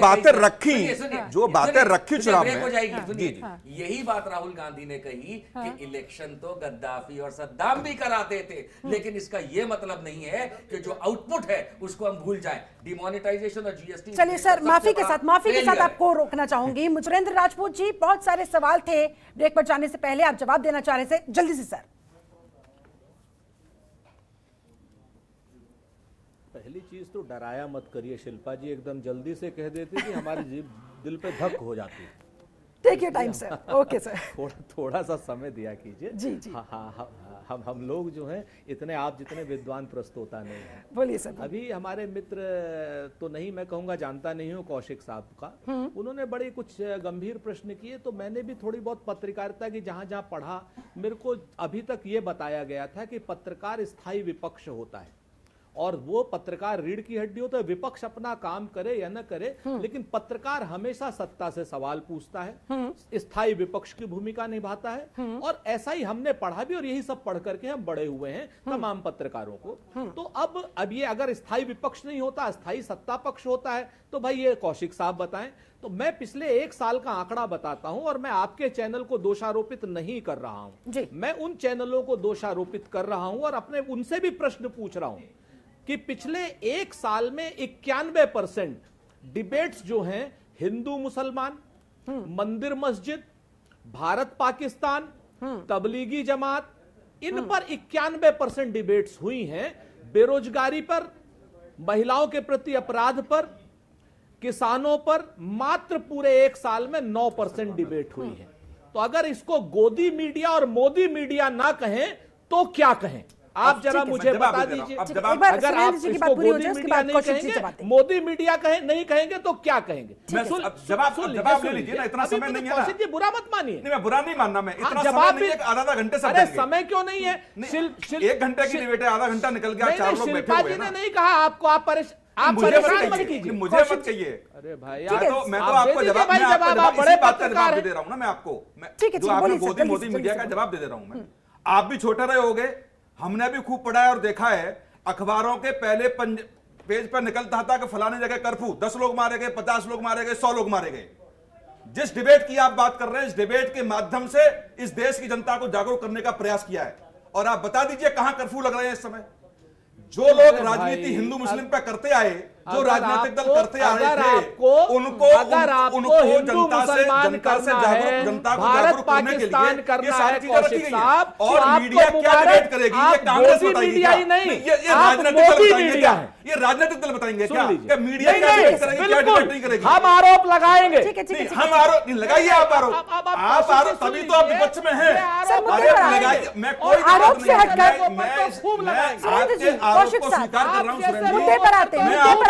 बातें रखी चुनाव में हो जाएगी, सुनिए, यही बात राहुल गांधी ने कही कि इलेक्शन तो गद्दाफी और सद्दाम भी कराते थे, लेकिन इसका यह मतलब नहीं है कि जो आउटपुट है उसको हम भूल जाएं। डिमोनेटाइजेशन और जीएसटी। चलिए सर, माफी के साथ आपको रोकना चाहूंगी। सुरेंद्र राजपूत जी, बहुत सारे सवाल थे, ब्रेक पर जाने से पहले आप जवाब देना चाह रहे थे, जल्दी से सर। पहली चीज तो डराया मत करिए शिल्पा जी, एकदम जल्दी से कह देते कि हमारी दिल पे धक हो जाती है। Take your time sir. Okay sir. थोड़ा सा समय दिया कीजिए। जी जी। हाँ, हम लोग जो हैं इतने आप जितने विद्वान प्रस्तोता नहीं है। बोलिए सर। अभी हमारे मित्र तो नहीं, मैं कहूँगा जानता नहीं हूँ, कौशिक साहब का, उन्होंने बड़े कुछ गंभीर प्रश्न किए, तो मैंने भी थोड़ी बहुत पत्रकारिता की जहाँ पढ़ा, मेरे को अभी तक ये बताया गया था कि पत्रकार स्थायी विपक्ष होता है और वो पत्रकार रीढ़ की हड्डी होता है। विपक्ष अपना काम करे या न करे, लेकिन पत्रकार हमेशा सत्ता से सवाल पूछता है, स्थायी विपक्ष की भूमिका निभाता है, और ऐसा ही हमने पढ़ा भी, और यही सब पढ़ करके हम बड़े हुए हैं तमाम पत्रकारों को। तो अब ये अगर स्थायी विपक्ष नहीं होता, स्थायी सत्ता पक्ष होता है, तो भाई ये कौशिक साहब बताएं। तो मैं पिछले 1 साल का आंकड़ा बताता हूं, और मैं आपके चैनल को दोषारोपित नहीं कर रहा हूं, मैं उन चैनलों को दोषारोपित कर रहा हूं और अपने उनसे भी प्रश्न पूछ रहा हूं कि पिछले 1 साल में 91% डिबेट्स जो हैं हिंदू मुसलमान, मंदिर मस्जिद, भारत पाकिस्तान, तबलीगी जमात, इन पर 91% डिबेट्स हुई हैं। बेरोजगारी पर, महिलाओं के प्रति अपराध पर, किसानों पर मात्र पूरे 1 साल में 9% डिबेट हुई है। तो अगर इसको गोदी मीडिया और मोदी मीडिया ना कहें तो क्या कहें? आप जरा मुझे बता दीजिए। अगर आप इसको गोदी मीडिया नहीं कहेंगे, मोदी मीडिया नहीं कहेंगे तो क्या कहेंगे? जवाब ले लीजिए ना, इतना समय नहीं है ना। कौशिक जी, बुरा मत मानिए। नहीं, मैं बुरा नहीं मानना, मैं इतना जवाब समय नहीं है, आधा घंटे से। अरे समय क्यों नहीं है? 1 घंटे की डिबेट है, आधा घंटा निकल गया, 4 लोग बैठे हुए हैं ना। नहीं कहा आपको, आप परेशान मत कीजिए, मुझे मत कहिए। अरे भाई, मैं तो आपको जवाब, बड़े बात का जवाब दे रहा हूं ना मैं आपको, जो आपने मोदी मीडिया का जवाब दे रहा हूं मैं। आप भी छोटे रहे होगे, हमने भी खूब पढ़ा है और देखा है, अखबारों के पहले पेज पर निकलता था कि फलाने जगह कर्फ्यू, 10 लोग मारे गए, 50 लोग मारे गए, 100 लोग मारे गए। जिस डिबेट की आप बात कर रहे हैं, इस डिबेट के माध्यम से इस देश की जनता को जागरूक करने का प्रयास किया है। और आप बता दीजिए कहां कर्फ्यू लग रहे हैं इस समय? जो लोग राजनीति हिंदू मुस्लिम पे करते आए, जो राजनीतिक दल करते आ रहे थे, उनको जनता से जागरूक, जनता को जागरूक करने के लिए ये सारी चीजें रखी गई हैं। और मीडिया क्या डिबेट करेगी? ये कांग्रेस बताएगी क्या? ये राजनीतिक दल बताएंगे क्या? ये राजनीतिक दल बताएंगे क्या? मीडिया क्या डिबेट करेगी, क्या डिबेट नहीं करेगी? हम आरोप लगाएंगे। हम आरोप नहीं लगाइए, आप आरोप तभी तो आप विपक्ष में हैं। मैं कोई आरोप से हटकर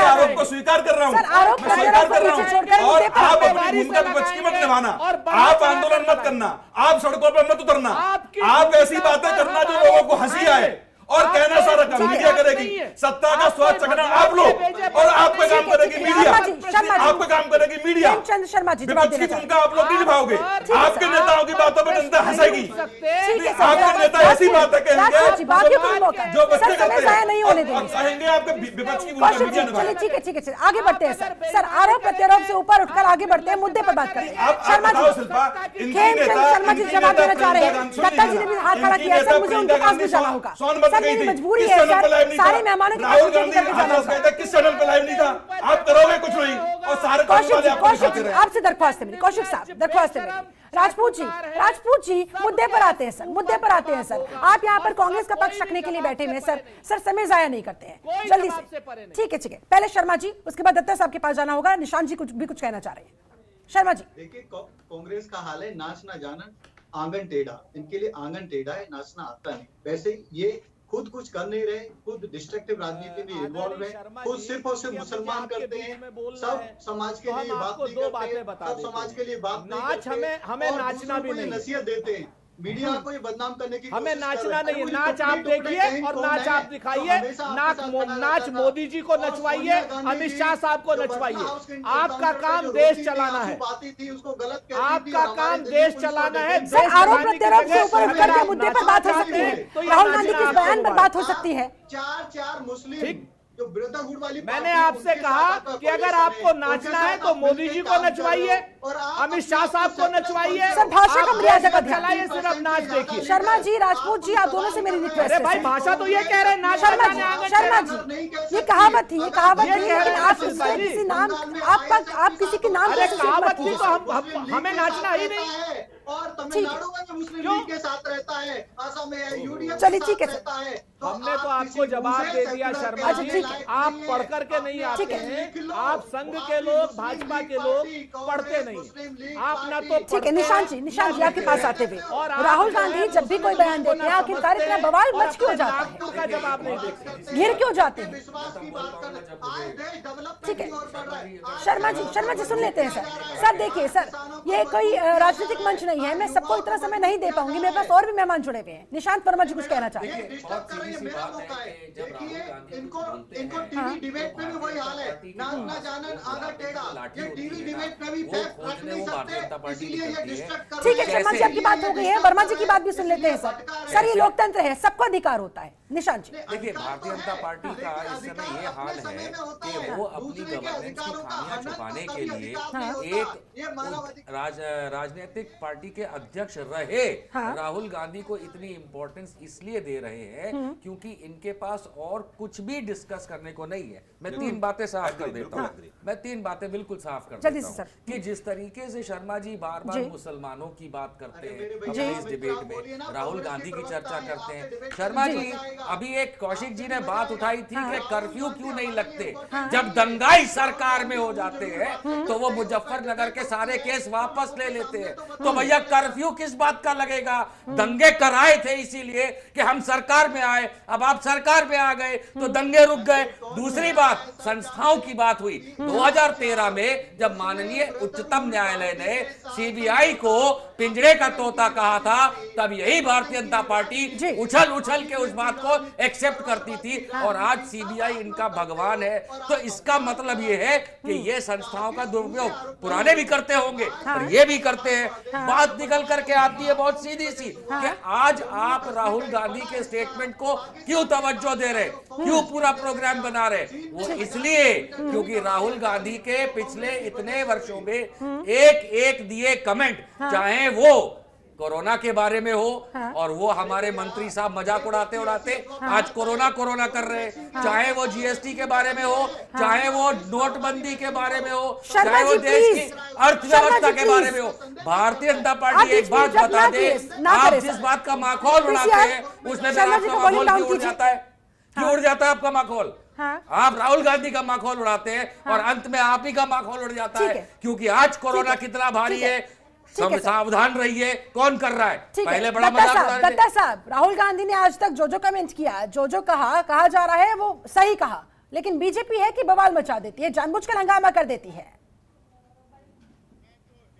आरोप को स्वीकार कर रहा हूँ, मैं आरोप को स्वीकार कर रहा हूँ, और आप अपनी भूमिका विपक्ष की मत निभाना, आप आंदोलन मत करना, आप सड़कों पर मत उतरना, आप ऐसी बातें करना जो लोगों को हंसी आए, और कहना सारा काम मीडिया करेगी। सत्ता का स्वाद चखना आप लोग, और आप पे काम करेगी मीडिया। शर्मा जी, आपका काम करेगी मीडिया। हेमचंद शर्मा जी जवाब देना भूमिका आप लोग नहीं निभाओगे। आपके नेताओं की बातों पर जनता हंसेगी। ठीक है आपके नेता ऐसी बातें कहेंगे बाकियों को भी मौका है। जो बच्चे सर, समय जाया नहीं होने देंगे। कहेंगे आपके विपक्ष की भूमिका कौशिक जी, मीडिया चलिए निभाए। ठीक है चलिए, आगे बढ़ते हैं सर आरोप प्रत्यारोप से ऊपर उठकर आगे बढ़ते हैं, मुद्दे पर बात करते हैं। आप शर्मा बताओ जी, शिल्पा, इनकी हेमचंद नेता- शर्मा जी इनकी जवाब नेता देना चाह रहे हैं। प्रियंका दत्ता जी ने भी हाथ खड़ा इनकी किया है, सर नेता मुझे उनके प्रियंका पास भी गांधी जाना होगा। सोनभद्र सर गई मेरी थी। मजबूरी किस है चैनल सर, पे लाइव नहीं सारे था? मेहमानों की राहुल बातचीत गांधी करके जाना आज होगा। कहता है किस चैनल पे लाइव नहीं था? आप करोगे कुछ नहीं और सारे कौशिक वाले जी, आपको कौशिक दिखाते जी, रहे। आपसे दरख्वास्त है मेरी, कौशिक साहब दरख्वास्त है मेरी। राजपूत जी मुद्दे पर आते हैं सर, मुद्दे पर आते हैं सर। आप यहाँ पर कांग्रेस का पक्ष रखने के लिए बैठे हुए हैं सर समय जाया नहीं करते हैं, जल्दी से। ठीक है पहले शर्मा जी, उसके बाद दत्ता साहब के पास जाना होगा। निशांत जी कुछ कहना चाह रहे हैं। शर्मा जी। देखिए कांग्रेस का हाल है नाच ना जाना आंगन टेढ़ा, इनके लिए आंगन टेढ़ा है, नाचना आता नहीं। वैसे ही ये खुद कुछ कर नहीं रहे, खुद डिस्ट्रक्टिव राजनीति में इन्वॉल्व है, खुद सिर्फ और सिर्फ मुसलमान करते हैं, सब समाज के लिए बात नहीं करते, सब समाज के लिए बात नहीं करते, हमें नाचना भी नहीं, नसीहत देते हैं, मीडिया को ये बदनाम करने की हमें कोशिश नाचना कर रहे हैं। नहीं, मुझे नाच आप टुकड़े टुकड़े देखिए कहीं और कौन नाच है, आप तो दिखाइए। हमेशा आपके साथ खड़ा नाच रहता था। मोदी जी को और नचवाइए, सोनिया गांधी अमित जी शाह साहब को जो नचवाइए। बदला हाउस के आपका एनकाउंटर काम पे जो देश रोती थी, चलाना आंसू है, बहाती थी, उसको गलत कहती थी आपका और हमारे काम दिल्ली देश पुलिस को चलाना है। देखते सर थे। आरोप प्रत्यारोप से ऊपर अगर उठकर के आप मुद्दे पर बात हो नाचना सकती है। चाहते हैं, तो ये राहुल नाचना गांधी के इस आपको बयान पर मुबारक। बात हो सकती है। चार मुस्लिम जो ब्रदरहुड वाली मैंने पार्टी, आपसे उनके कहा साथ आपका कि अगर कोalition आपको है, नाचना उनके है साथ तो आप मोदी मिलके जी को काम कर नचवाइए, रहे हो और आप अमित अपने शाह आप साहब को सेकुलर नचवाइए। बनते हो। सर, भाषा आप का मर्यादा का देश ध्यान चलाइए, सिर्फ नाच देखिए। शर्मा जी, राजपूत जी, आप दोनों से मेरी रिक्वेस्ट अरे भाई है। भाषा तो ये कह रहे हैं नाच शर्मा जाने आंगन जी, ये कहावत थी, ये लेकिन आप शिल्पा इससे जी। किसी नाम आप किसी के नाम अरे से कहावत थी तो हमें नाचना ही नहीं। और तमिलनाडु में जो मुस्लिम लीग के साथ रहता है, असम में यूडीएफ चलिए, के ठीक है साथ सर। रहता है, हमने तो आप आपको किसी जवाब दूसरे दे दिया सेक्युलर शर्मा के जी, लिए लायक आप नहीं है। पढ़ करके नहीं आते ठीक है। हैं, आप संघ के लोग, भाजपा के लोग पढ़ते नहीं, आप ना तो ठीक है। निशांत जी आपके पास आते हुए, राहुल गांधी जब भी कोई बयान देते हैं आखिरकार इतना बवाल मच क्यों जाता है, का जवाब नहीं देते। घिर क्यों जाते हैं? विश्वास की बात कर, आज देश डेवलपमेंट ठीक है। की ओर बढ़ रहा है। आज शर्मा जी सुन लेते हैं सर देखिए सर, ये कोई राजनीतिक मंच नहीं है, मैं सबको इतना समय नहीं दे पाऊंगी, मेरे पास और भी मेहमान जुड़े हुए हैं। निशांत वर्मा जी कुछ कहना चाहते हैं। डिस्टर्ब कर रही है, मेरा मौका है। देखिए इनको टीवी डिबेट में भी वही हाल है, नाचना जानन आधा टेढ़ा, ये टीवी डिबेट में भी फैक्ट रख नहीं सकते, इसलिए ये डिस्टर्ब कर ठीक है, रहे हैं। शर्मा जी आपकी बात हो गई है, वर्मा जी की बात भी सुन लेते हैं सर ये लोकतंत्र है, सबको अधिकार होता है। निशांत जी देखिए, भारतीय जनता पार्टी का इस समय ये हाल है कि वो अपनी गवर्नेंस की खामियां छुपाने के लिए एक राजनीतिक पार्टी के अध्यक्ष रहे राहुल गांधी को इतनी इंपॉर्टेंस इसलिए दे रहे हैं क्योंकि इनके पास और कुछ भी डिस्कस करने को नहीं है। मैं तीन बातें साफ कर देता हूँ, मैं तीन बातें बिल्कुल साफ कर देता हूँ कि जिस तरीके से शर्मा जी बार बार मुसलमानों की बात करते हैं अपने इस डिबेट में, राहुल गांधी की चर्चा करते हैं। शर्मा जी, अभी एक कौशिक जी ने बात उठाई थी कि कर्फ्यू क्यों नहीं लगते, जब दंगाई सरकार में हो जाते हैं तो वो मुजफ्फरनगर के सारे केस वापस ले लेते हैं। तो भैया कर्फ्यू किस बात का लगेगा? दंगे कराए थे इसीलिए कि हम सरकार में आए, अब आप सरकार में आ गए तो दंगे रुक गए। दूसरी बात, संस्थाओं की बात हुई 2013 में जब माननीय उच्चतम न्यायालय ने सीबीआई को पिंजरे का तोता कहा था, तब यही भारतीय जनता पार्टी उछल उछल के उस बात को एक्सेप्ट करती थी और आज सीबीआई इनका भगवान है। तो इसका मतलब यह है कि ये संस्थाओं का दुरुपयोग पुराने भी करते होंगे और ये भी करते हैं। बात निकल करके आती है बहुत सीधी सी कि आज आप राहुल गांधी के स्टेटमेंट को क्यों तवज्जो दे रहे, क्यों पूरा प्रोग्राम बना रहे? वो इसलिए क्योंकि राहुल गांधी के पिछले इतने वर्षों में एक दिए कमेंट, चाहे वो कोरोना के बारे में हो और वो हमारे मंत्री साहब मजाक उड़ाते आज कोरोना कर रहे हैं, चाहे वो जीएसटी के बारे में हो, चाहे वो नोटबंदी के बारे में हो, चाहे वो देश की अर्थव्यवस्था के बारे में हो, भारतीय जनता पार्टी एक बात बता दे, आप जिस बात का माखौल उड़ाते हैं उसमें आपका माखौल क्यों उड़ जाता है? क्यों उड़ जाता है आपका माखौल? आप राहुल गांधी का माखौल उड़ाते हैं और अंत में आप ही का माखौल उड़ जाता है, क्योंकि आज कोरोना कितना भारी है। सावधान रहिए, कौन कर रहा है? पहले बड़ा मजाक उड़ा रहे थे। दत्ता साहब, राहुल गांधी ने आज तक जो कमेंट किया, जो कहा जा रहा है वो सही कहा, लेकिन बीजेपी है कि बवाल मचा देती है, जानबूझकर हंगामा कर देती है।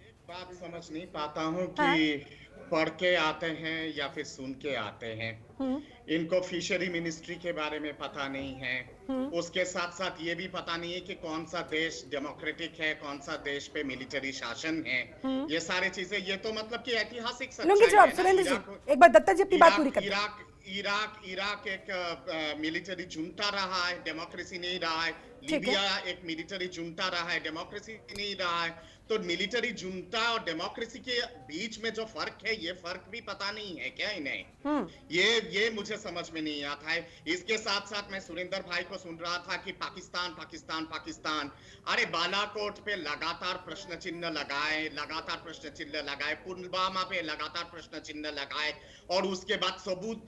एक बात समझ नहीं पाता हूं कि पढ़ के आते हैं या फिर सुन के आते हैं। इनको फिशरी मिनिस्ट्री के बारे में पता नहीं है। उसके साथ साथ ये भी पता नहीं है कि कौन सा देश डेमोक्रेटिक है, कौन सा देश पे मिलिट्री शासन है। ये सारी चीजें, ये तो मतलब कि ऐतिहासिक सच्चाई है। सुरेंद्र जी, एक बार दत्ता जी अपनी बात पूरी करें। इराक एक मिलिट्री जुंटा रहा है, डेमोक्रेसी नहीं रहा है। लीबिया एक मिलिट्री जुंटा रहा है, डेमोक्रेसी नहीं रहा है। तो मिलिट्री जुंटा और डेमोक्रेसी के बीच में जो फर्क है, ये फर्क भी पता नहीं है क्या इन्हें? ये मुझे समझ में नहीं आता है। इसके साथ साथ मैं सुरेंद्र भाई को सुन रहा था कि पाकिस्तान पाकिस्तान पाकिस्तान। अरे बालाकोट पे लगातार प्रश्न चिन्ह लगाए, पुलवामा पे लगातार प्रश्न चिन्ह लगाए, और उसके बाद सबूत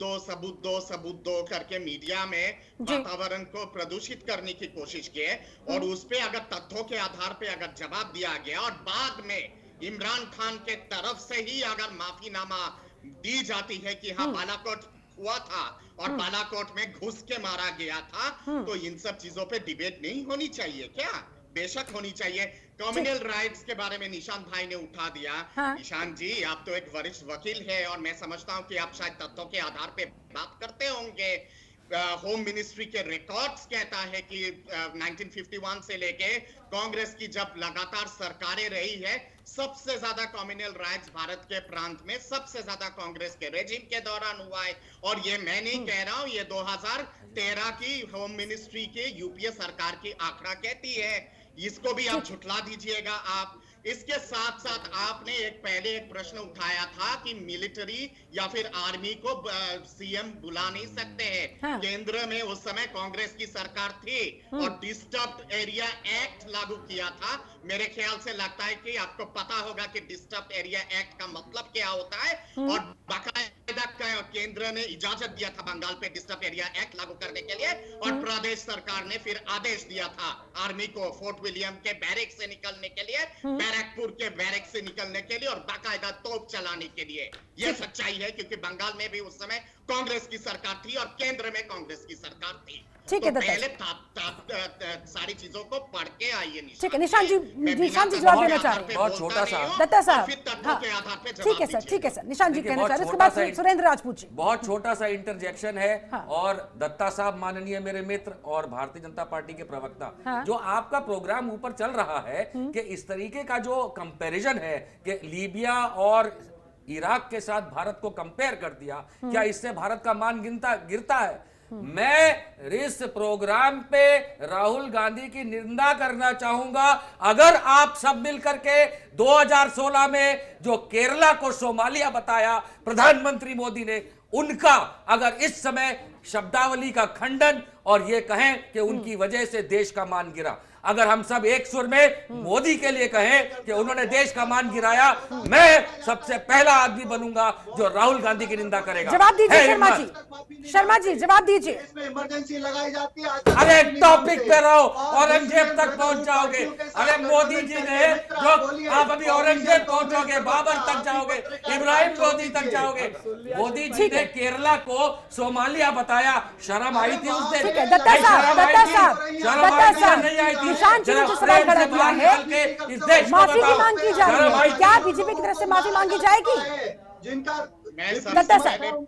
दो करके मीडिया में वातावरण को प्रदूषित करने की कोशिश की, और उस पे अगर तथ्यों के आधार पे अगर जवाब दिया गया और बाद में इमरान खान के तरफ से ही अगर माफीनामा दी जाती है कि हाँ बालाकोट हुआ था और बालाकोट में घुस के मारा गया था, तो इन सब चीजों पे डिबेट नहीं होनी चाहिए क्या? बेशक होनी चाहिए। कम्युनल राइट्स के बारे में निशांत भाई ने उठा दिया। निशांत जी, आप तो एक वरिष्ठ वकील है और मैं समझता हूं कि आप शायद तथ्यों के आधार पे बात करते होंगे। होम मिनिस्ट्री के रिकॉर्ड्स कहता है कि 1951 से लेके कांग्रेस की जब लगातार सरकारें रही है, सबसे ज्यादा कम्युनल राइट्स भारत के प्रांत में सबसे ज्यादा कांग्रेस के रेजिम के दौरान हुआ है। और ये मैं नहीं कह रहा हूं, ये 2013 की होम मिनिस्ट्री के यूपीए सरकार की आंकड़ा कहती है। इसको भी आप झुठला दीजिएगा आप। इसके साथ साथ आपने पहले एक प्रश्न उठाया था कि मिलिट्री या फिर आर्मी को सीएम बुला नहीं सकते हैं। केंद्र में उस समय कांग्रेस की सरकार थी और डिस्टर्ब्ड एरिया एक्ट लागू किया था। मेरे ख्याल से लगता है कि आपको पता होगा कि डिस्टर्ब्ड एरिया एक्ट का मतलब क्या होता है, और बाकायदा केंद्र ने इजाजत दिया था बंगाल पे डिस्टर्ब्ड एरिया एक्ट लागू करने के लिए, और प्रदेश सरकार ने फिर आदेश दिया था आर्मी को फोर्ट विलियम के बैरक से निकलने के लिए, बैरकपुर के बैरक से निकलने के लिए, और बाकायदा तोप चलाने के लिए। यह सच्चाई है क्योंकि बंगाल में भी उस समय कांग्रेस की सरकार थी और केंद्र में कांग्रेस की सरकार थी। ठीक है, तो पहले सारी चीजों को पढ़ के आइए। ठीक है, निशांत जी जवाब देना चाह रहे हैं। बहुत छोटा सा दत्ता साहब, ठीक है सर, निशांत जी कहना चाह रहे हैं, उसके बाद सुरेंद्र राजपूत जी। बहुत छोटा सा इंटरजेक्शन है। और दत्ता साहब माननीय मेरे मित्र और भारतीय जनता पार्टी के प्रवक्ता, जो आपका प्रोग्राम ऊपर चल रहा है कि इस तरीके का जो कंपैरिजन है कि लीबिया और इराक के साथ भारत को कंपेयर कर दिया, क्या इससे भारत का मान गिरता है? मैं इस प्रोग्राम पे राहुल गांधी की निंदा करना चाहूंगा। अगर आप सब मिलकर के 2016 में जो केरला को सोमालिया बताया प्रधानमंत्री मोदी ने, उनका अगर इस समय शब्दावली का खंडन और ये कहें कि उनकी वजह से देश का मान गिरा, अगर हम सब एक सुर में मोदी के लिए कहें कि उन्होंने देश का मान गिराया, मैं सबसे पहला आदमी बनूंगा जो राहुल गांधी की निंदा करेगा। जवाब दीजिए शर्मा जी जवाब दीजिए। इसमें इमरजेंसी लगाई जाती है। अरे टॉपिक पे रहो, औरंगजेब तक पहुंच जाओगे। अरे मोदी जी ने जो आप अभी औरंगजेब पहुंचोगे, बाबर तक जाओगे, इब्राहिम लोदी तक जाओगे। मोदी जी ने केरला को सोमालिया बताया, शर्म आई थी उस दिन? दत्ता साहब नहीं आई थी? निशांत जी ने जो सवाल खड़ा किया है, माफी की मांग की जा रही है, क्या बीजेपी की तरफ से माफी मांगी जाएगी? जिनका दत्ता साहब,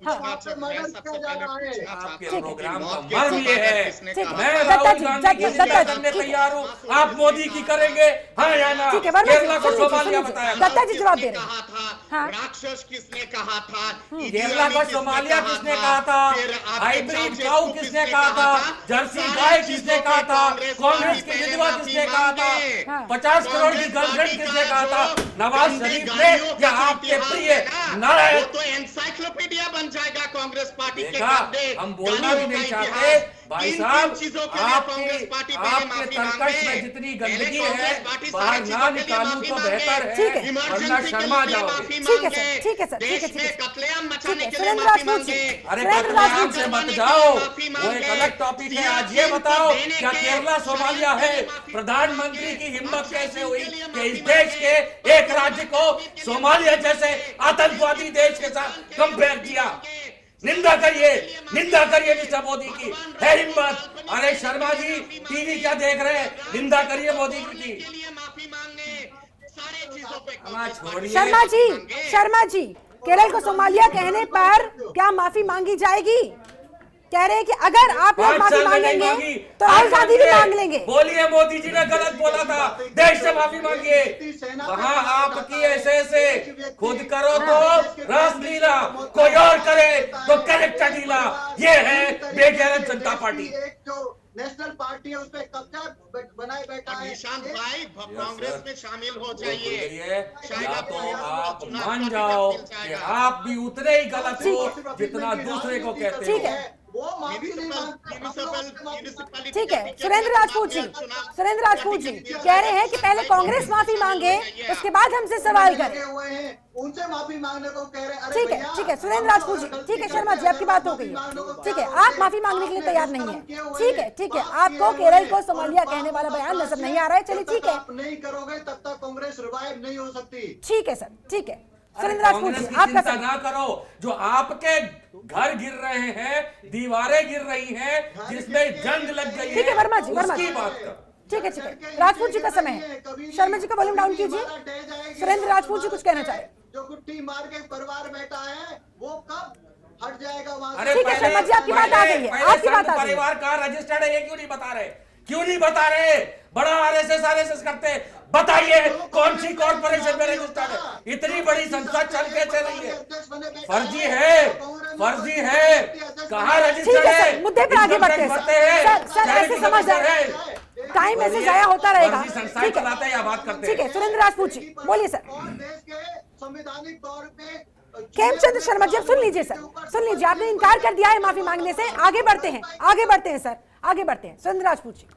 प्रोग्राम का मर्म ये है, मैं राहुल गांधी की निंदा करने तैयार हूँ, आप मोदी की करेंगे हाँ या ना? केरला को सोमालिया बताया। दत्ता जी जवाब दे रहे हैं। राक्षस किसने कहा था? केरला को सोमालिया किसने कहा था? हाइब्रिड काऊ किसने कहा था? जर्सी गाय किसने कहा था? कांग्रेस की विधवा किसने कहा था? 50 करोड़ की गर्लफ्रेंड किसने कहा था? नवाज शरीफ ने या आपके प्रिय नारायण? एनसाइक्लोपीडिया बन जाएगा कांग्रेस पार्टी के। हम बोलना भी नहीं चाहते भाई साहब, आपके तर्कश में जितनी गंदगी है बाहर ना निकालूं तो बेहतर है, वरना शर्मा जाओगे। ठीक है सर, कत्लेआम मचाने के लिए सुरेंद्र माफी राजपूत जी, मांगे। अरे कत्लेआम से मत जाओ, वो एक अलग टॉपिक है। आज ये बताओ, क्या केरला सोमालिया है? प्रधानमंत्री की हिम्मत कैसे हुई कि इस देश के एक राज्य को सोमालिया जैसे आतंकवादी देश के साथ कंपेयर किया? निंदा करिए मिस्टर मोदी की, है हिम्मत? अरे शर्मा जी टीवी क्या देख रहे हैं? निंदा करिए मोदी की। शर्मा जी केरल को सोमालिया कहने पर क्या माफी मांगी जाएगी? कह रहे हैं कि अगर आप लोग माफी मांगेंगे तो राहुल गांधी भी मांग लेंगे। बोलिए, मोदी जी ने गलत बोला था, देश से माफी मांगिए। वहां आपकी ऐसे खुद करो तो रासलीला, कोई और करे तो कैरेक्टर ढीला। ये है बेगैरत जनता पार्टी। नेशनल पार्टी है, उस पर कब्जा बनाए बैठा है। निशांत भाई कांग्रेस में शामिल हो जाइए, या तो आप मान जाओ कि आप भी उतने ही गलत हो जितना दूसरे को कहते ठीक हो। है, वो माफी नहीं ठीक है। सुरेंद्र राजपूत जी कह रहे हैं कि पहले कांग्रेस माफी मांगे, उसके बाद हमसे सवाल करें। हुए हैं, उनसे माफी मांगने को कह रहे हैं। ठीक है, ठीक है सुरेंद्र राजपूत जी, ठीक है शर्मा जी आपकी बात हो गई है, ठीक है आप माफी मांगने के लिए तैयार नहीं है, ठीक है, ठीक है। आपको केरल को सोमालिया कहने वाला बयान नजर नहीं आ रहा है, चलिए ठीक है। आप नहीं करोगे तब तक कांग्रेस रिवाइव नहीं हो सकती। ठीक है सर, ठीक है। सुरेंद्र कांग्रेस राजपूत जी की आपका चिंता ना करो, जो आपके घर गिर रहे हैं, दीवारें गिर रही हैं, जिसमें जंग लग गई है, ठीक है वर्मा जी, वर्मा उसकी जी बात कर। ठीक है, ठीक है। राजपूत जी का समय है, शर्मा जी का वॉल्यूम डाउन कीजिए। सुरेंद्र राजपूत जी कुछ कहना चाह रहे हैं। जो गुट्टी मार के परिवार बैठा है वो कब हट जाएगा वहां अरे से? ठीक है, शर्मा जी, आपकी बात आ गई है, आपकी बात आ गई है। परिवार का रजिस्टर्ड है, ये क्यों नहीं बता रहे? क्यों नहीं बता रहे? बड़ा आरएसएस करते, बताइए कौन सी कॉर्पोरेशन में रजिस्टर्ड है? इतनी बड़ी संस्था चल के चल रही है, फर्जी है, कहाँ रजिस्टर्ड ठीक है है? सर, मुद्दे पर आगे बढ़ते हैं सर, ऐसे समझ जाए, टाइम ऐसे जाया होता रहेगा। ठीक है, या बात करते ठीक है सुरेंद्र राजपूत जी बोलिए सर। और देश के संवैधानिक तौर पे खेमचंद शर्मा जी, अब सुन लीजिए सर, सुन लीजिए, आपने इनकार कर दिया है माफी मांगने से। आगे बढ़ते हैं, आगे बढ़ते हैं सर, आगे बढ़ते हैं। सुरेंद्र राजपूत जी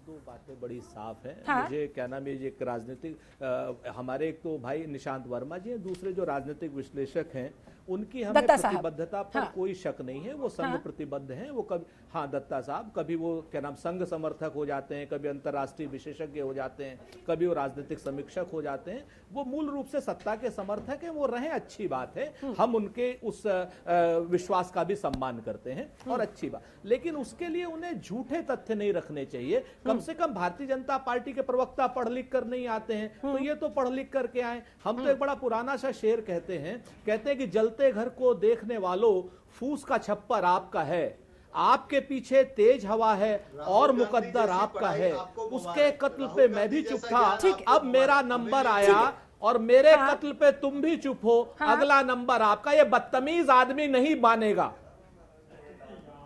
दो बातें बड़ी साफ है। हाँ। मुझे क्या नाम है, एक राजनीतिक हमारे एक तो भाई निशांत वर्मा जी हैं, दूसरे जो राजनीतिक विश्लेषक हैं उनकी हमें दत्ता साहब। प्रतिबद्धता पर हाँ। कोई शक नहीं है। वो संघ हाँ। प्रतिबद्ध हैं। वो कभी हाँ दत्ता साहब कभी वो क्या नाम संघ समर्थक हो जाते हैं, कभी अंतर्राष्ट्रीय विशेषज्ञ हो जाते हैं, कभी वो राजनीतिक समीक्षक हो जाते हैं। वो मूल रूप से सत्ता के समर्थक हैं, वो रहे, अच्छी बात है। हम उनके उस विश्वास का भी सम्मान करते हैं और अच्छी बात, लेकिन उसके लिए उन्हें झूठे तथ्य नहीं रखने चाहिए। कम से कम भारतीय जनता पार्टी के प्रवक्ता पढ़ लिख कर नहीं आते हैं, तो ये तो पढ़ लिख करके आए। हम तो एक बड़ा पुराना सा शेर कहते हैं कि जलते घर को देखने वालों, फूस का छप्पर आपका है, आपके पीछे तेज हवा है और मुकद्दर आपका है। उसके कत्ल पे मैं भी चुप था, अब मेरा नंबर आया और मेरे कत्ल पे तुम भी चुप हो, अगला नंबर आपका। ये बदतमीज आदमी नहीं मानेगा।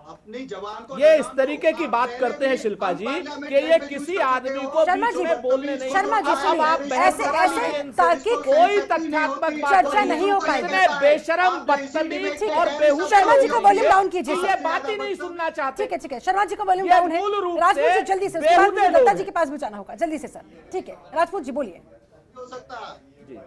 अपनी जवान को ये इस तरीके की बात करते हैं शिल्पा जी कि ये किसी आदमी को शर्मा बीच जी, में बोलने नहीं। शर्मा जी, अब आप सुनिए, बहस ऐसे करा ऐसे लीजिए इनसे। तार्किक कोई तथ्यात्मक बात चर्चा नहीं हो पाएगी। इतने बेशरम, बदतमीज और बेहुश शर्मा जी को वॉल्यूम डाउन कीजिए। ये बात ही नहीं सुनना चाहते। ठीक है, ठीक है, शर्मा जी का वॉल्यूम ये डाउन है। मूल रूप राजपूत से जी जल्दी से, उसके बाद मुझे बेहुदे दत्ता लोग जी के पास भी जाना होगा, जल्दी से सर। ठीक है राजपूत जी बोलिए। हो सकता जी,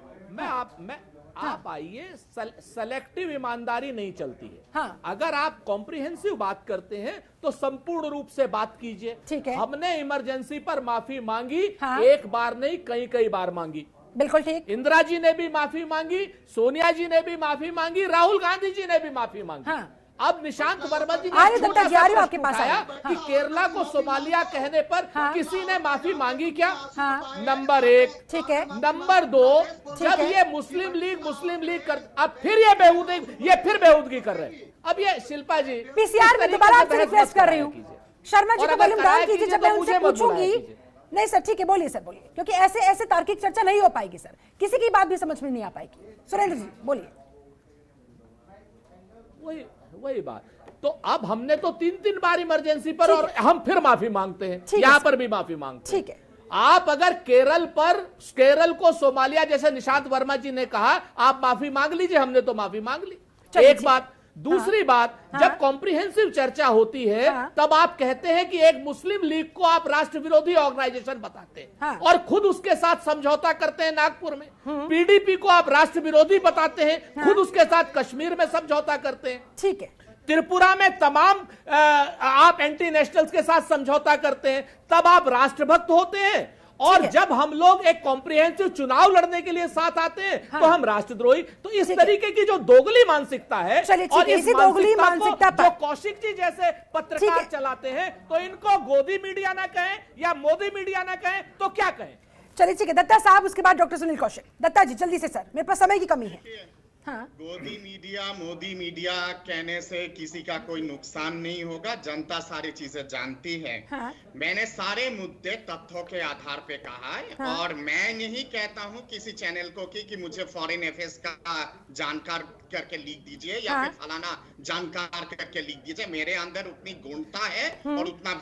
आप आइए, सेलेक्टिव ईमानदारी नहीं चलती है। हाँ। अगर आप कॉम्प्रिहेंसिव बात करते हैं तो संपूर्ण रूप से बात कीजिए। ठीक है। हमने इमरजेंसी पर माफी मांगी, हाँ। एक बार नहीं कई बार मांगी। बिल्कुल ठीक। इंदिरा जी ने भी माफी मांगी, सोनिया जी ने भी माफी मांगी, राहुल गांधी जी ने भी माफी मांगी। हाँ। अब निशांत वर्मा जी आइए ने दत्ता जी, आ रही हूं आपके पास, उठाया आइए। कि केरला को सोमालिया कहने पर हाँ। किसी ने माफी मांगी क्या? हाँ। नंबर 1। ठीक है। नंबर 2, जब है। ये मुस्लिम लीग कर, अब फिर ये बेहूदगी कर रहे हैं। अब ये शिल्पा जी पीसीआर में दोबारा आपसे रिक्वेस्ट कर रही हूँ, शर्मा जी और का अगर वॉल्यूम डाउन कराया कीजिए कीजिए जब मैं तो उनसे मुझे मत बुलाया पूछूंगी। कीजिए। नहीं सर ठीक है, बोलिए सर, बोलिए, क्योंकि ऐसे ऐसे तार्किक चर्चा नहीं हो पाएगी सर, किसी की बात भी समझ में नहीं आ पाएगी। सुरेंद्र जी बोलिए। वही बात। तो अब हमने तो 3 बार इमरजेंसी पर, और हम फिर माफी मांगते हैं, ठीक है यहां सर। पर भी माफी मांगते हैं। ठीक है। आप अगर केरल को सोमालिया, जैसे निशांत वर्मा जी ने कहा, आप माफी मांग लीजिए, हमने तो माफी मांग ली। चलिए, एक ठीक बात। दूसरी बात, जब कॉम्प्रिहेंसिव चर्चा होती है तब आप कहते हैं कि एक मुस्लिम लीग को आप राष्ट्र विरोधी ऑर्गेनाइजेशन बताते हैं और खुद उसके साथ समझौता करते हैं नागपुर में। पीडीपी को आप राष्ट्र विरोधी बताते हैं, खुद उसके साथ कश्मीर में समझौता करते हैं। ठीक है। त्रिपुरा में तमाम आप एंटी नेशनल्स के साथ समझौता करते हैं, तब आप राष्ट्रभक्त होते हैं। और जब हम लोग एक कॉम्प्रिहेंसिव चुनाव लड़ने के लिए साथ आते हैं तो हम राष्ट्रद्रोही। तो इस तरीके की जो दोगली मानसिकता है, और इस दोगली मानसिकता जो कौशिक जी जैसे पत्रकार चलाते हैं, तो इनको गोदी मीडिया ना कहें या मोदी मीडिया ना कहें तो क्या कहें? चलिए ठीक है, दत्ता साहब, उसके बाद डॉक्टर सुनील कौशिक। दत्ता जी जल्दी से सर, मेरे पास समय की कमी है। हाँ। गोदी मीडिया मोदी मीडिया कहने से किसी का कोई नुकसान नहीं होगा, जनता सारी चीजें जानती है। हाँ। मैंने सारे मुद्दे तथ्यों के आधार पे कहा है। हाँ। और मैं नहीं कहता हूं किसी चैनल को कि मुझे फॉरेन अफेयर्स का जानकार करके लिख दीजिए या हाँ। फिर फलाना जानकार करके लिख दीजिए। मेरे अंदर उतनी गुणता है और उतना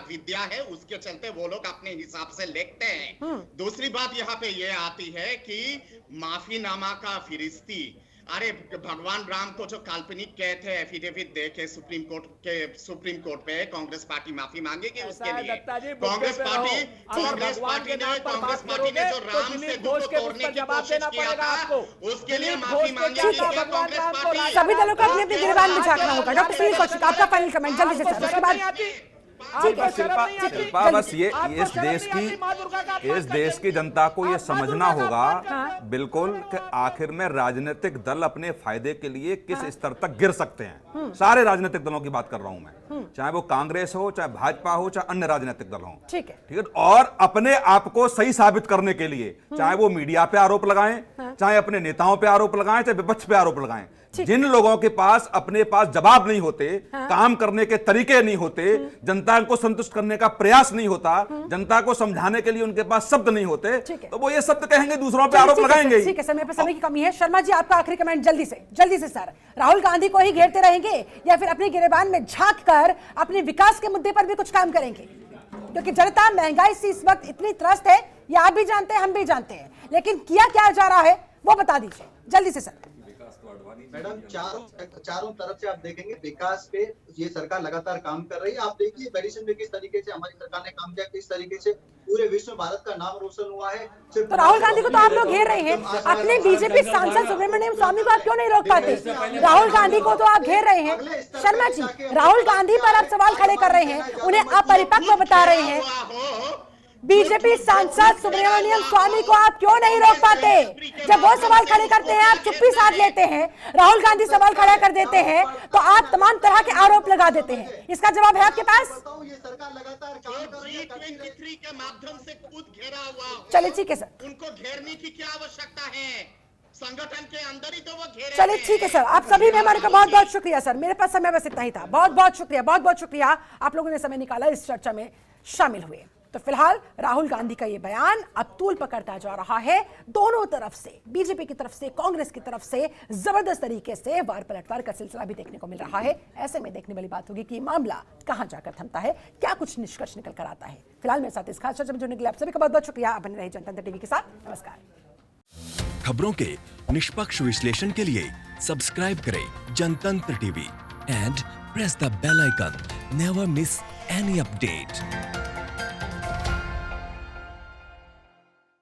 विद्या है, उसके चलते वो लोग अपने हिसाब से लिखते हैं। दूसरी बात यहाँ पे ये आती है कि माफीनामा का फिरिश्ती, अरे भगवान राम को जो काल्पनिक कहते हैं एफिडेविट दे के सुप्रीम कोर्ट पे कांग्रेस पार्टी माफी मांगेगी उसके लिए। कांग्रेस पार्टी ने जो राम सेतु को तोड़ने की कोशिश किया था उसके लिए माफी मांगेगी कांग्रेस पार्टी। सभी दलों को अपने अपने गिरबान में झांकना होगा। डॉक्टर सुनील कौशिक, आपका फाइनल कमेंट जल्दी से सर, उसके बाद ठीक है शिल्पा, बस ये इस देश की जनता को ये समझना होगा बिल्कुल कि आखिर में राजनीतिक दल अपने फायदे के लिए किस स्तर तक गिर सकते हैं। सारे राजनीतिक दलों की बात कर रहा हूं मैं, चाहे वो कांग्रेस हो, चाहे भाजपा हो, चाहे अन्य राजनीतिक दल हो। ठीक है। और अपने आप को सही साबित करने के लिए चाहे वो मीडिया पे आरोप लगाएं, चाहे अपने नेताओं पे आरोप लगाएं, चाहे विपक्ष पे आरोप लगाएं, जिन लोगों के पास अपने पास जवाब नहीं होते, काम करने के तरीके नहीं होते, जनता को संतुष्ट करने का प्रयास नहीं होता, जनता को समझाने के लिए उनके पास शब्द नहीं होते, तो वो ये शब्द कहेंगे, दूसरों पे आरोप लगाएंगे। ठीक है, समय पे समय की कमी है। शर्मा जी आपका आखिरी कमेंट जल्दी से सर। राहुल गांधी को ही घेरते रहेंगे या फिर अपने गिरेबान में झांक कर अपने विकास के मुद्दे पर भी कुछ काम करेंगे? क्योंकि जनता महंगाई से इस वक्त इतनी त्रस्त है, ये आप भी जानते हैं, हम भी जानते हैं, लेकिन किया क्या जा रहा है वो बता दीजिए जल्दी से सर। मैडम, चारों तरफ से आप देखेंगे विकास पे ये सरकार लगातार काम कर रही है। आप देखिए मेडिसिन में किस तरीके से हमारी सरकार ने काम किया, किस तरीके से पूरे विश्व में भारत का नाम रोशन हुआ है। तो राहुल गांधी को तो आप लोग घेर रहे हैं, अपने बीजेपी सांसद सुब्रमण्यम स्वामी को आप क्यों नहीं रोक पाते? राहुल गांधी को तो आप घेर रहे हैं। शर्मा जी, राहुल गांधी पर आप सवाल खड़े कर रहे हैं, उन्हें अपरिपक्व बता रहे हैं। बीजेपी सांसद सुब्रमण्यम स्वामी को आप क्यों नहीं रोक पाते? जब वो सवाल खड़े करते हैं आप चुप्पी साध लेते हैं, राहुल गांधी सवाल खड़ा कर देते हैं तो आप तमाम तरह के आरोप लगा देते हैं। इसका जवाब है आपके पास? ये सरकार लगातार काम कर रही है G23 के माध्यम से खुद घेरा हुआ। चलिए ठीक है सर, उनको घेरने की क्या आवश्यकता है? संगठन के अंदर ही तो वो घेरे। चलिए ठीक है सर, आप सभी मेहमानों का बहुत बहुत शुक्रिया सर। मेरे पास समय बस इतना ही था। बहुत बहुत शुक्रिया आप लोगों ने समय निकाला, इस चर्चा में शामिल हुए। तो फिलहाल राहुल गांधी का ये बयान अब तूल पकड़ता जा रहा है। दोनों तरफ से, बीजेपी की तरफ से, कांग्रेस की तरफ से जबरदस्त तरीके से वार पलटवार का सिलसिला भी देखने को मिल रहा है। ऐसे में देखने वाली बात होगी कि मामला कहां जाकर थमता है, क्या कुछ निष्कर्ष निकल कर आता है। फिलहाल मेरे साथ इस खास चर्चा में जुड़ने के लिए आप सभी का बहुत बहुत शुक्रिया। बने रहिए जनतंत्र टीवी के साथ। नमस्कार। खबरों के निष्पक्ष विश्लेषण के लिए सब्सक्राइब करें Jantantra TV and press the bell icon. Never miss any update.